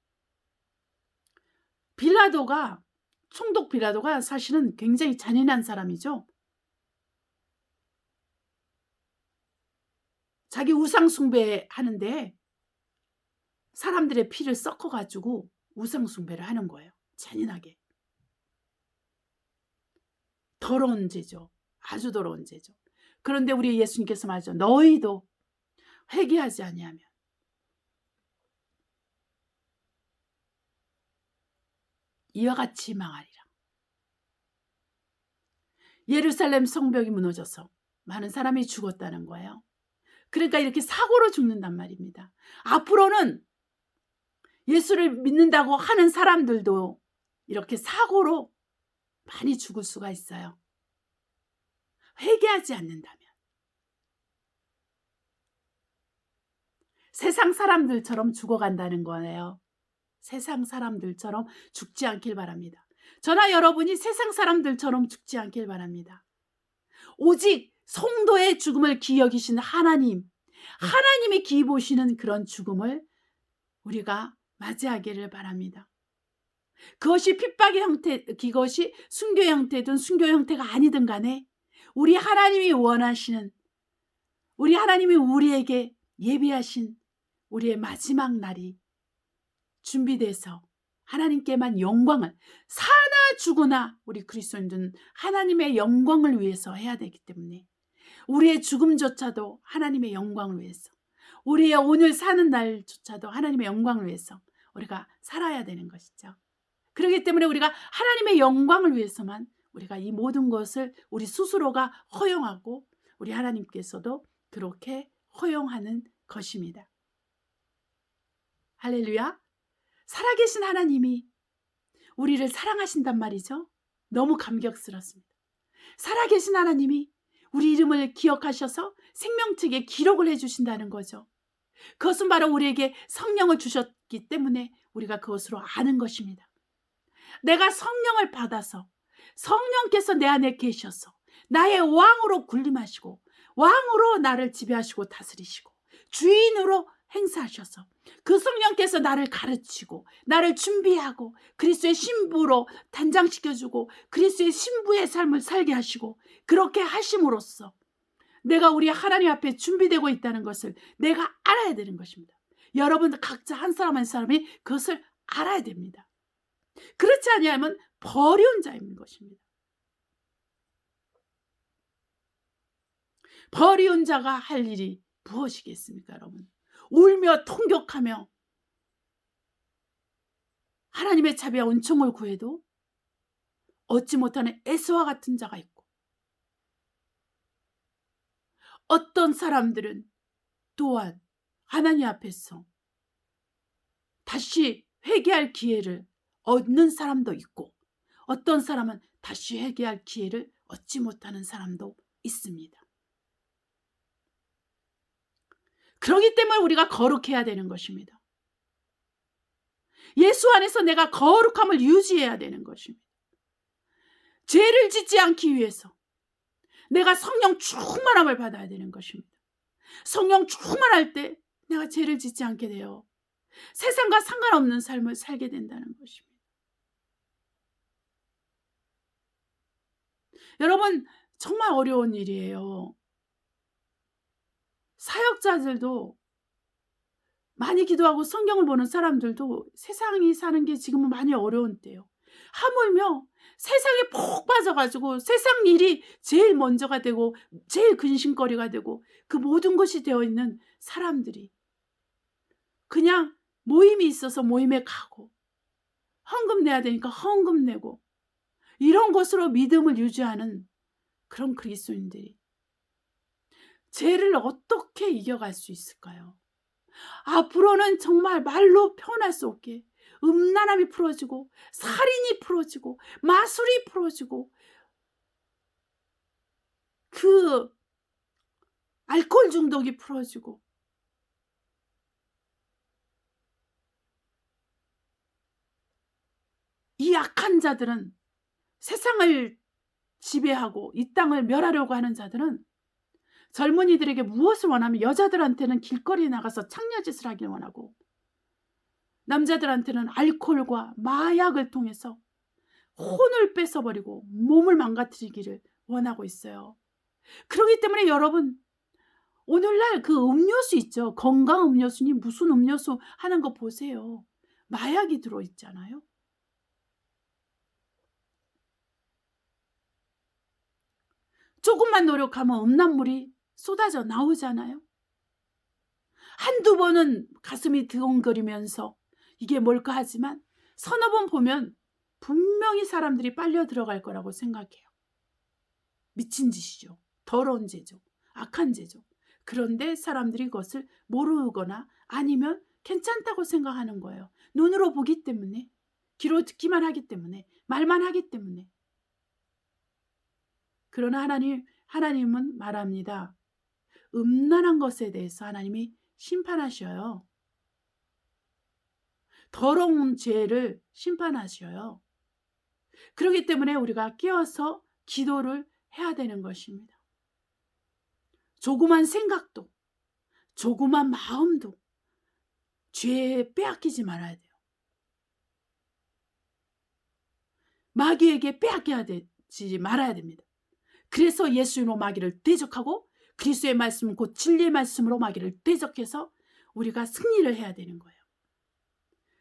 총독 빌라도가 사실은 굉장히 잔인한 사람이죠. 자기 우상 숭배하는데 사람들의 피를 섞어가지고 우상 숭배를 하는 거예요. 잔인하게. 더러운 죄죠. 아주 더러운 죄죠. 그런데 우리 예수님께서 말하죠. 너희도 회개하지 아니하면 이와 같이 망하리라. 예루살렘 성벽이 무너져서 많은 사람이 죽었다는 거예요. 그러니까 이렇게 사고로 죽는단 말입니다. 앞으로는 예수를 믿는다고 하는 사람들도 이렇게 사고로 많이 죽을 수가 있어요. 회개하지 않는다면. 세상 사람들처럼 죽어간다는 거예요. 세상 사람들처럼 죽지 않길 바랍니다. 저나 여러분이 세상 사람들처럼 죽지 않길 바랍니다. 오직 성도의 죽음을 기여기신 하나님이 기보시는 그런 죽음을 우리가 맞이하기를 바랍니다. 그것이 핍박의 형태, 그것이 순교 형태든 순교 형태가 아니든 간에 우리 하나님이 원하시는, 우리 하나님이 우리에게 예비하신 우리의 마지막 날이 준비돼서 하나님께만 영광을, 사나 죽으나 우리 그리스도인들은 하나님의 영광을 위해서 해야 되기 때문에 우리의 죽음조차도 하나님의 영광을 위해서, 우리의 오늘 사는 날조차도 하나님의 영광을 위해서 우리가 살아야 되는 것이죠. 그렇기 때문에 우리가 하나님의 영광을 위해서만 우리가 이 모든 것을 우리 스스로가 허용하고 우리 하나님께서도 그렇게 허용하는 것입니다. 할렐루야. 살아계신 하나님이 우리를 사랑하신단 말이죠. 너무 감격스럽습니다. 살아계신 하나님이 우리 이름을 기억하셔서 생명책에 기록을 해주신다는 거죠. 그것은 바로 우리에게 성령을 주셨기 때문에 우리가 그것으로 아는 것입니다. 내가 성령을 받아서 성령께서 내 안에 계셔서 나의 왕으로 군림하시고 왕으로 나를 지배하시고 다스리시고 주인으로 행사하셔서 그 성령께서 나를 가르치고 나를 준비하고 그리스도의 신부로 단장시켜주고 그리스도의 신부의 삶을 살게 하시고 그렇게 하심으로써 내가 우리 하나님 앞에 준비되고 있다는 것을 내가 알아야 되는 것입니다. 여러분 각자 한 사람 한 사람이 그것을 알아야 됩니다. 그렇지 아니하면 버려온 자인 것입니다. 버려온 자가 할 일이 무엇이겠습니까, 여러분? 울며 통곡하며 하나님의 자비와 은총을 구해도 얻지 못하는 에서와 같은 자가 있고, 어떤 사람들은 또한 하나님 앞에서 다시 회개할 기회를 얻는 사람도 있고, 어떤 사람은 다시 회개할 기회를 얻지 못하는 사람도 있습니다. 그렇기 때문에 우리가 거룩해야 되는 것입니다. 예수 안에서 내가 거룩함을 유지해야 되는 것입니다. 죄를 짓지 않기 위해서 내가 성령 충만함을 받아야 되는 것입니다. 성령 충만할 때 내가 죄를 짓지 않게 돼요. 세상과 상관없는 삶을 살게 된다는 것입니다. 여러분 정말 어려운 일이에요. 사역자들도 많이 기도하고 성경을 보는 사람들도 세상이 사는 게 지금은 많이 어려운 때요. 하물며 세상에 푹 빠져가지고 세상 일이 제일 먼저가 되고 제일 근심거리가 되고 그 모든 것이 되어 있는 사람들이 그냥 모임이 있어서 모임에 가고 헌금 내야 되니까 헌금 내고 이런 것으로 믿음을 유지하는 그런 그리스도인들이 죄를 어떻게 이겨갈 수 있을까요? 앞으로는 정말 말로 표현할 수 없게 음란함이 풀어지고 살인이 풀어지고 마술이 풀어지고 그 알코올 중독이 풀어지고 이 악한 자들은 세상을 지배하고 이 땅을 멸하려고 하는 자들은 젊은이들에게 무엇을 원하면 여자들한테는 길거리에 나가서 창녀짓을 하길 원하고 남자들한테는 알코올과 마약을 통해서 혼을 뺏어버리고 몸을 망가뜨리기를 원하고 있어요. 그렇기 때문에 여러분 오늘날 그 음료수 있죠. 건강 음료수니 무슨 음료수 하는 거 보세요. 마약이 들어있잖아요. 조금만 노력하면 음란물이 쏟아져 나오잖아요. 한두 번은 가슴이 드렁거리면서 이게 뭘까 하지만 서너 번 보면 분명히 사람들이 빨려 들어갈 거라고 생각해요. 미친 짓이죠. 더러운 죄죠. 악한 죄죠. 그런데 사람들이 그것을 모르거나 아니면 괜찮다고 생각하는 거예요. 눈으로 보기 때문에 귀로 듣기만 하기 때문에, 말만 하기 때문에. 그러나 하나님은 말합니다. 음란한 것에 대해서 하나님이 심판하셔요. 더러운 죄를 심판하셔요. 그렇기 때문에 우리가 깨어서 기도를 해야 되는 것입니다. 조그만 생각도, 조그만 마음도 죄에 빼앗기지 말아야 돼요. 마귀에게 빼앗기지 말아야 됩니다. 그래서 예수님으로 마귀를 대적하고 그리스도의 말씀, 곧 진리의 말씀으로 마귀를 대적해서 우리가 승리를 해야 되는 거예요.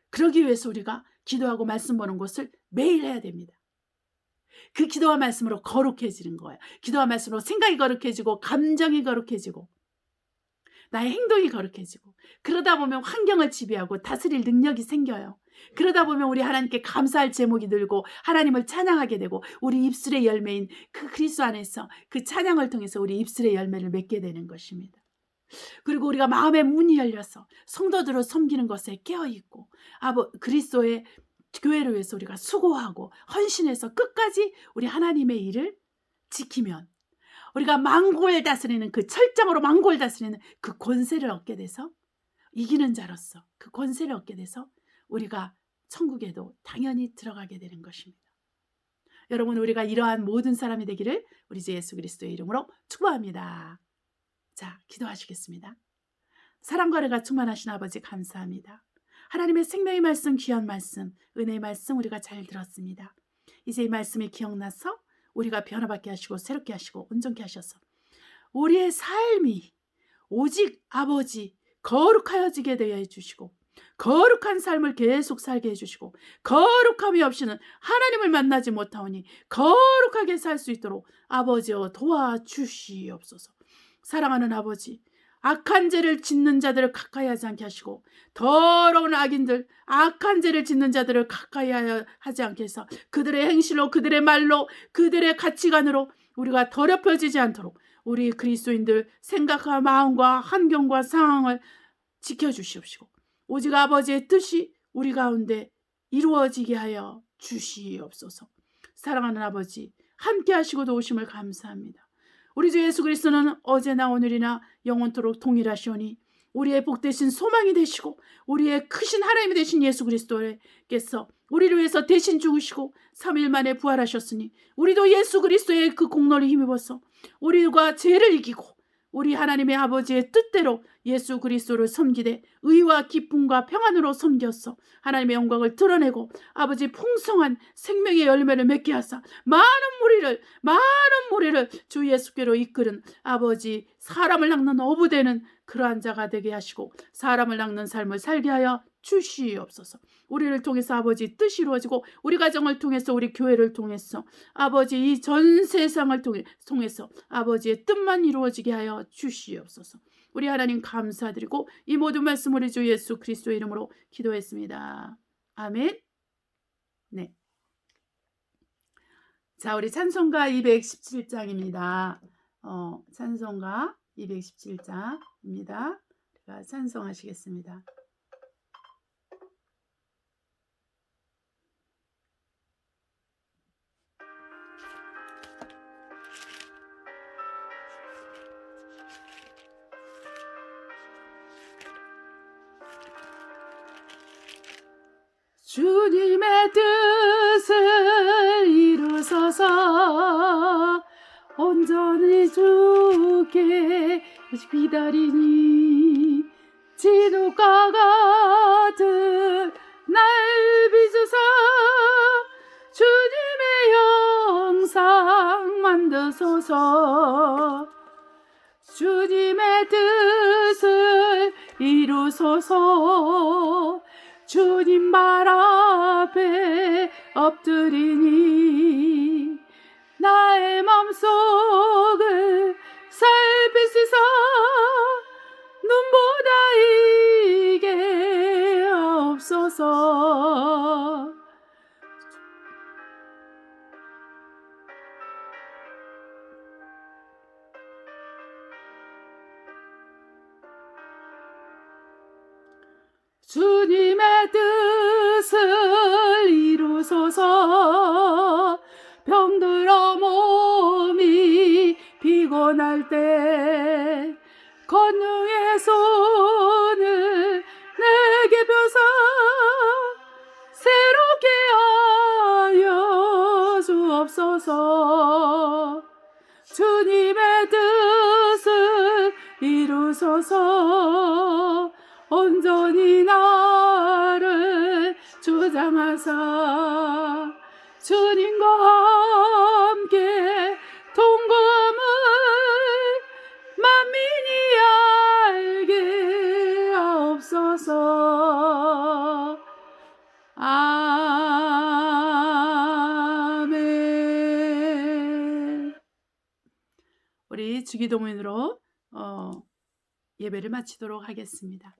그러기 위해서 우리가 기도하고 말씀 보는 것을 매일 해야 됩니다. 그 기도와 말씀으로 거룩해지는 거예요. 기도와 말씀으로 생각이 거룩해지고 감정이 거룩해지고 나의 행동이 거룩해지고, 그러다 보면 환경을 지배하고 다스릴 능력이 생겨요. 그러다 보면 우리 하나님께 감사할 제목이 늘고 하나님을 찬양하게 되고, 우리 입술의 열매인 그 그리스도 안에서 그 찬양을 통해서 우리 입술의 열매를 맺게 되는 것입니다. 그리고 우리가 마음의 문이 열려서 성도들을 섬기는 것에 깨어있고, 그리스도의 교회를 위해서 우리가 수고하고 헌신해서 끝까지 우리 하나님의 일을 지키면, 우리가 만국을 다스리는, 그 철장으로 만국을 다스리는 그 권세를 얻게 돼서, 이기는 자로서 그 권세를 얻게 돼서 우리가 천국에도 당연히 들어가게 되는 것입니다. 여러분, 우리가 이러한 모든 사람이 되기를 우리 주 예수 그리스도의 이름으로 축복합니다. 자, 기도하시겠습니다. 사랑과 은혜가 충만하신 아버지, 감사합니다. 하나님의 생명의 말씀, 귀한 말씀, 은혜의 말씀 우리가 잘 들었습니다. 이제 이 말씀이 기억나서 우리가 변화받게 하시고 새롭게 하시고 온전케 하셔서 우리의 삶이 오직 아버지 거룩하여지게 되어 해주시고, 거룩한 삶을 계속 살게 해주시고, 거룩함이 없이는 하나님을 만나지 못하오니 거룩하게 살 수 있도록 아버지여 도와주시옵소서. 사랑하는 아버지, 악한 죄를 짓는 자들을 가까이 하지 않게 하시고, 더러운 악인들, 악한 죄를 짓는 자들을 가까이 하지 않게 해서 그들의 행실로, 그들의 말로, 그들의 가치관으로 우리가 더럽혀지지 않도록 우리 그리스도인들 생각과 마음과 환경과 상황을 지켜주시옵시고, 오직 아버지의 뜻이 우리 가운데 이루어지게 하여 주시옵소서. 사랑하는 아버지, 함께 하시고 도우심을 감사합니다. 우리 주 예수 그리스도는 어제나 오늘이나 영원토록 동일하시오니 우리의 복되신 소망이 되시고, 우리의 크신 하나님이 되신 예수 그리스도께서 우리를 위해서 대신 죽으시고 3일 만에 부활하셨으니, 우리도 예수 그리스도의 그 공로를 힘입어서 우리가 죄를 이기고 우리 하나님의 아버지의 뜻대로 예수 그리스도를 섬기되 의와 기쁨과 평안으로 섬겨서 하나님의 영광을 드러내고 아버지 풍성한 생명의 열매를 맺게 하사 많은 무리를 주 예수께로 이끄는 아버지, 사람을 낚는 어부되는 그러한 자가 되게 하시고 사람을 낚는 삶을 살게 하여 주시옵소서. 우리를 통해서 아버지 뜻이 이루어지고, 우리 가정을 통해서, 우리 교회를 통해서 아버지 이 전 세상을 통해서 아버지의 뜻만 이루어지게 하여 주시옵소서. 우리 하나님 감사드리고 이 모든 말씀 우리 주 예수 그리스도의 이름으로 기도했습니다. 아멘. 네. 자, 우리 찬송가 217장입니다. 찬송가 217장입니다. 우리가 찬송하시겠습니다. 주님의 뜻을 이루소서. 온전히 주께 기다리니 진흙과 같은 날 빚으사 주님의 형상 만드소서. 주님의 뜻을 이루소서. 주님 말 앞에 엎드리니 나의 맘속을 살피시사 눈보다 이게 없소서. 주님의 뜻을 떠날 때 권능의 손을 내게 펴사 새롭게 하여 주옵소서. 주님의 뜻을 이루소서. 온전히 나를 주장하사 주님과 함께 통금을 만민이 알게 하옵소서. 아멘. 우리 주기도문으로 예배를 마치도록 하겠습니다.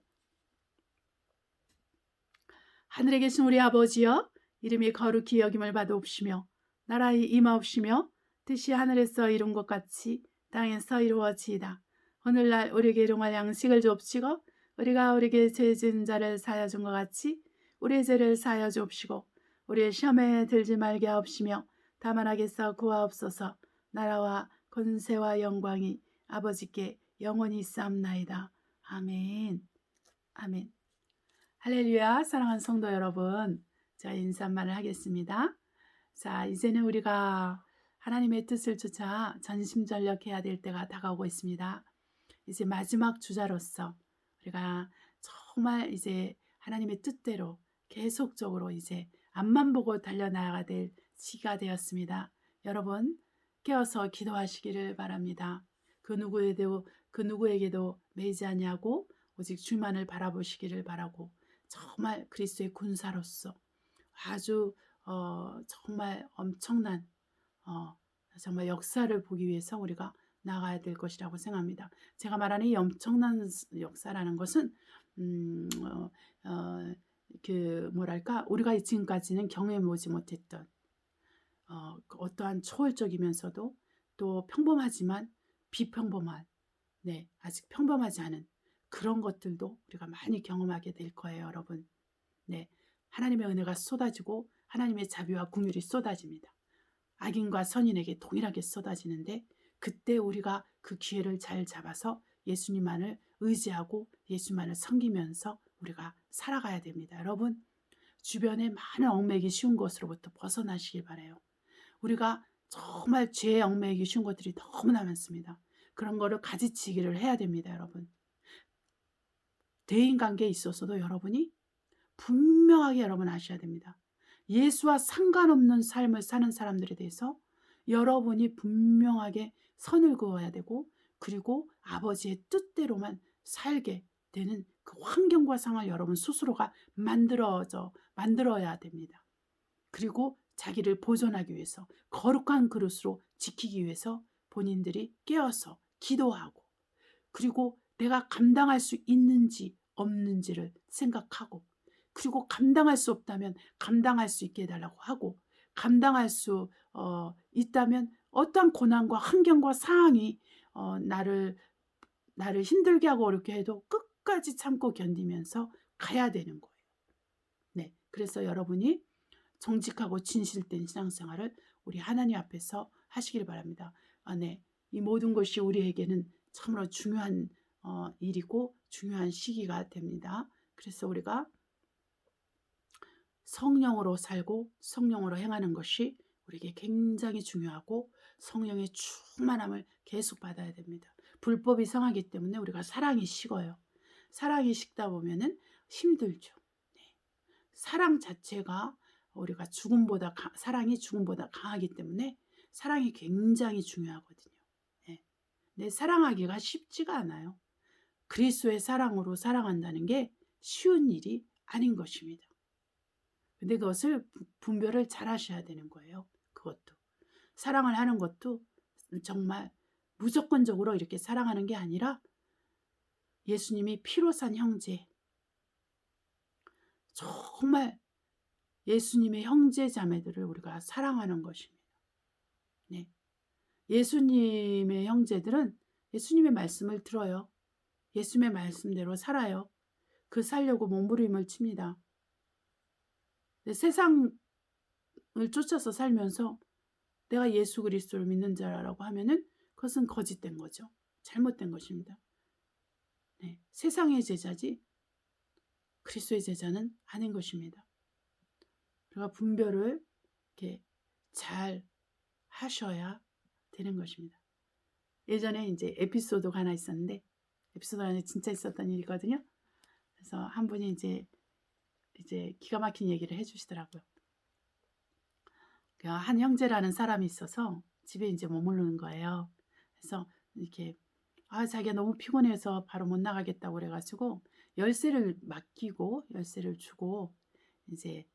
하늘에 계신 우리 아버지여, 이름이 거룩히 여김을 받으옵시며 나라의 임하옵시며 뜻이 하늘에서 이룬 것 같이 땅에서 이루어지이다. 오늘날 우리에게 일용할 양식을 주옵시고 우리가 우리에게 죄 지은 자를 사하여 준 것 같이 우리의 죄를 사하여 주옵시고 우리의 시험에 들지 말게 하옵시며 다만 악에서 구하옵소서. 나라와 권세와 영광이 아버지께 영원히 있사옵나이다. 아멘. 아멘. 할렐루야. 사랑하는 성도 여러분, 자, 인사말을 하겠습니다. 자, 이제는 우리가 하나님의 뜻을 쫓아 전심전력해야 될 때가 다가오고 있습니다. 이제 마지막 주자로서 우리가 정말 이제 하나님의 뜻대로 계속적으로 이제 앞만 보고 달려나가야 될 시기가 되었습니다. 여러분, 깨어서 기도하시기를 바랍니다. 그 누구에게도 매이지 아니하고 오직 주만을 바라보시기를 바라고, 정말 그리스도의 군사로서 아주 정말 엄청난 정말 역사를 보기 위해서 우리가 나가야 될 것이라고 생각합니다. 제가 말하는 이 엄청난 역사라는 것은 뭐랄까, 우리가 지금까지는 경험해보지 못했던 어떠한 초월적이면서도 또 평범하지만 비평범한, 아직 평범하지 않은 그런 것들도 우리가 많이 경험하게 될 거예요, 여러분. 하나님의 은혜가 쏟아지고 하나님의 자비와 긍휼이 쏟아집니다. 악인과 선인에게 동일하게 쏟아지는데, 그때 우리가 그 기회를 잘 잡아서 예수님만을 의지하고 예수님만을 섬기면서 우리가 살아가야 됩니다. 여러분, 주변에 많은 얽매이기 쉬운 것으로부터 벗어나시길 바라요. 우리가 정말 죄에 얽매이기 쉬운 것들이 너무나 많습니다. 그런 거를 가지치기를 해야 됩니다, 여러분. 대인관계에 있어서도 여러분이 분명하게 여러분 아셔야 됩니다. 예수와 상관없는 삶을 사는 사람들에 대해서 여러분이 분명하게 선을 그어야 되고, 그리고 아버지의 뜻대로만 살게 되는 그 환경과 상황을 여러분 스스로가 만들어야 됩니다. 그리고 자기를 보존하기 위해서, 거룩한 그릇으로 지키기 위해서 본인들이 깨어서 기도하고, 그리고 내가 감당할 수 있는지 없는지를 생각하고, 그리고 감당할 수 없다면 감당할 수 있게 해달라고 하고, 감당할 수 있다면 어떠한 고난과 환경과 상황이 나를 힘들게 하고 어렵게 해도 끝까지 참고 견디면서 가야 되는 거예요. 그래서 여러분이 정직하고 진실된 신앙생활을 우리 하나님 앞에서 하시길 바랍니다. 이 모든 것이 우리에게는 참으로 중요한 일이고 중요한 시기가 됩니다. 그래서 우리가 성령으로 살고 성령으로 행하는 것이 우리에게 굉장히 중요하고, 성령의 충만함을 계속 받아야 됩니다. 불법이 상하기 때문에 우리가 사랑이 식어요. 사랑이 식다 보면은 힘들죠. 사랑 자체가 우리가 사랑이 죽음보다 강하기 때문에 사랑이 굉장히 중요하거든요. 사랑하기가 쉽지가 않아요. 그리스도의 사랑으로 사랑한다는 게 쉬운 일이 아닌 것입니다. 근데 그것을 분별을 잘 하셔야 되는 거예요. 그것도 사랑을 하는 것도 정말 무조건적으로 이렇게 사랑하는 게 아니라, 예수님이 피로 산 형제, 정말 예수님의 형제 자매들을 우리가 사랑하는 것입니다. 예수님의 형제들은 예수님의 말씀을 들어요. 예수님의 말씀대로 살아요. 그 살려고 몸부림을 칩니다. 세상을 쫓아서 살면서 내가 예수 그리스도를 믿는 자라고 하면은 그것은 거짓된 거죠. 잘못된 것입니다. 네, 세상의 제자지 그리스도의 제자는 아닌 것입니다. 우리가 분별을 이렇게 잘 하셔야 되는 것입니다. 예전에 이제 에피소드가 하나 있었는데, 에피소드가 아니라 진짜 있었던 일이거든요. 그래서 한 분이 이제 기가 막힌 얘기를 해주시더라고요. 한 형제라는 사람이 있어서 집에 이제 머무르는 거예요. 그래서 이렇게 자기가 너무 피곤해서 바로 못 나가겠다고 그래가지고 열쇠를 맡기고 열쇠를 주고 이제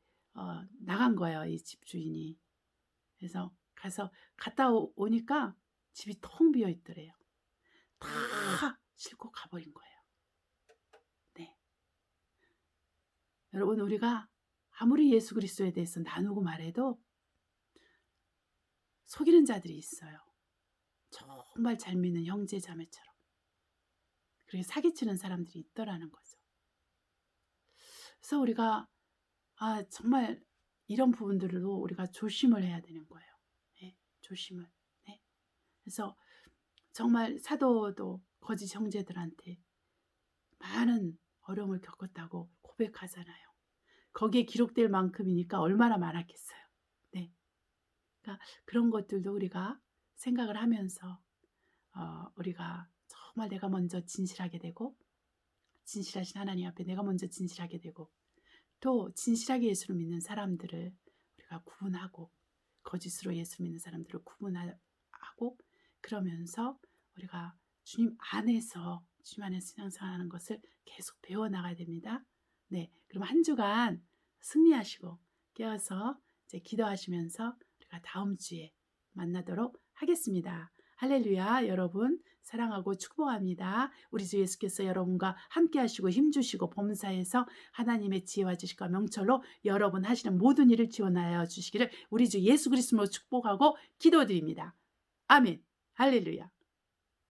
나간 거예요, 이 집주인이. 그래서 가서 갔다 오니까 집이 텅 비어 있더래요. 다 싣고 가버린 거예요. 네. 여러분, 우리가 아무리 예수 그리스도에 대해서 나누고 말해도 속이는 자들이 있어요. 정말 잘 믿는 형제 자매처럼 그렇게 사기치는 사람들이 있더라는 거죠. 그래서 우리가 정말 이런 부분들로 우리가 조심을 해야 되는 거예요. 네, 조심을. 네. 그래서 정말 사도도 거짓 형제들한테 많은 어려움을 겪었다고 고백하잖아요. 거기에 기록될 만큼이니까 얼마나 많았겠어요. 네. 그러니까 그런 것들도 우리가 생각을 하면서 우리가 정말 내가 먼저 진실하게 되고, 진실하신 하나님 앞에 내가 먼저 진실하게 되고, 또 진실하게 예수를 믿는 사람들을 우리가 구분하고, 거짓으로 예수 믿는 사람들을 구분하고, 그러면서 우리가 주님 안에서 신앙생활하는 것을 계속 배워나가야 됩니다. 네, 그럼 한 주간 승리하시고 깨어서 이제 기도하시면서 우리가 다음 주에 만나도록 하겠습니다. 할렐루야. 여러분 사랑하고 축복합니다. 우리 주 예수께서 여러분과 함께 하시고 힘주시고 범사에서 하나님의 지혜와 지식과 명철로 여러분 하시는 모든 일을 지원하여 주시기를 우리 주 예수 그리스도로 축복하고 기도드립니다. 아멘. 할렐루야.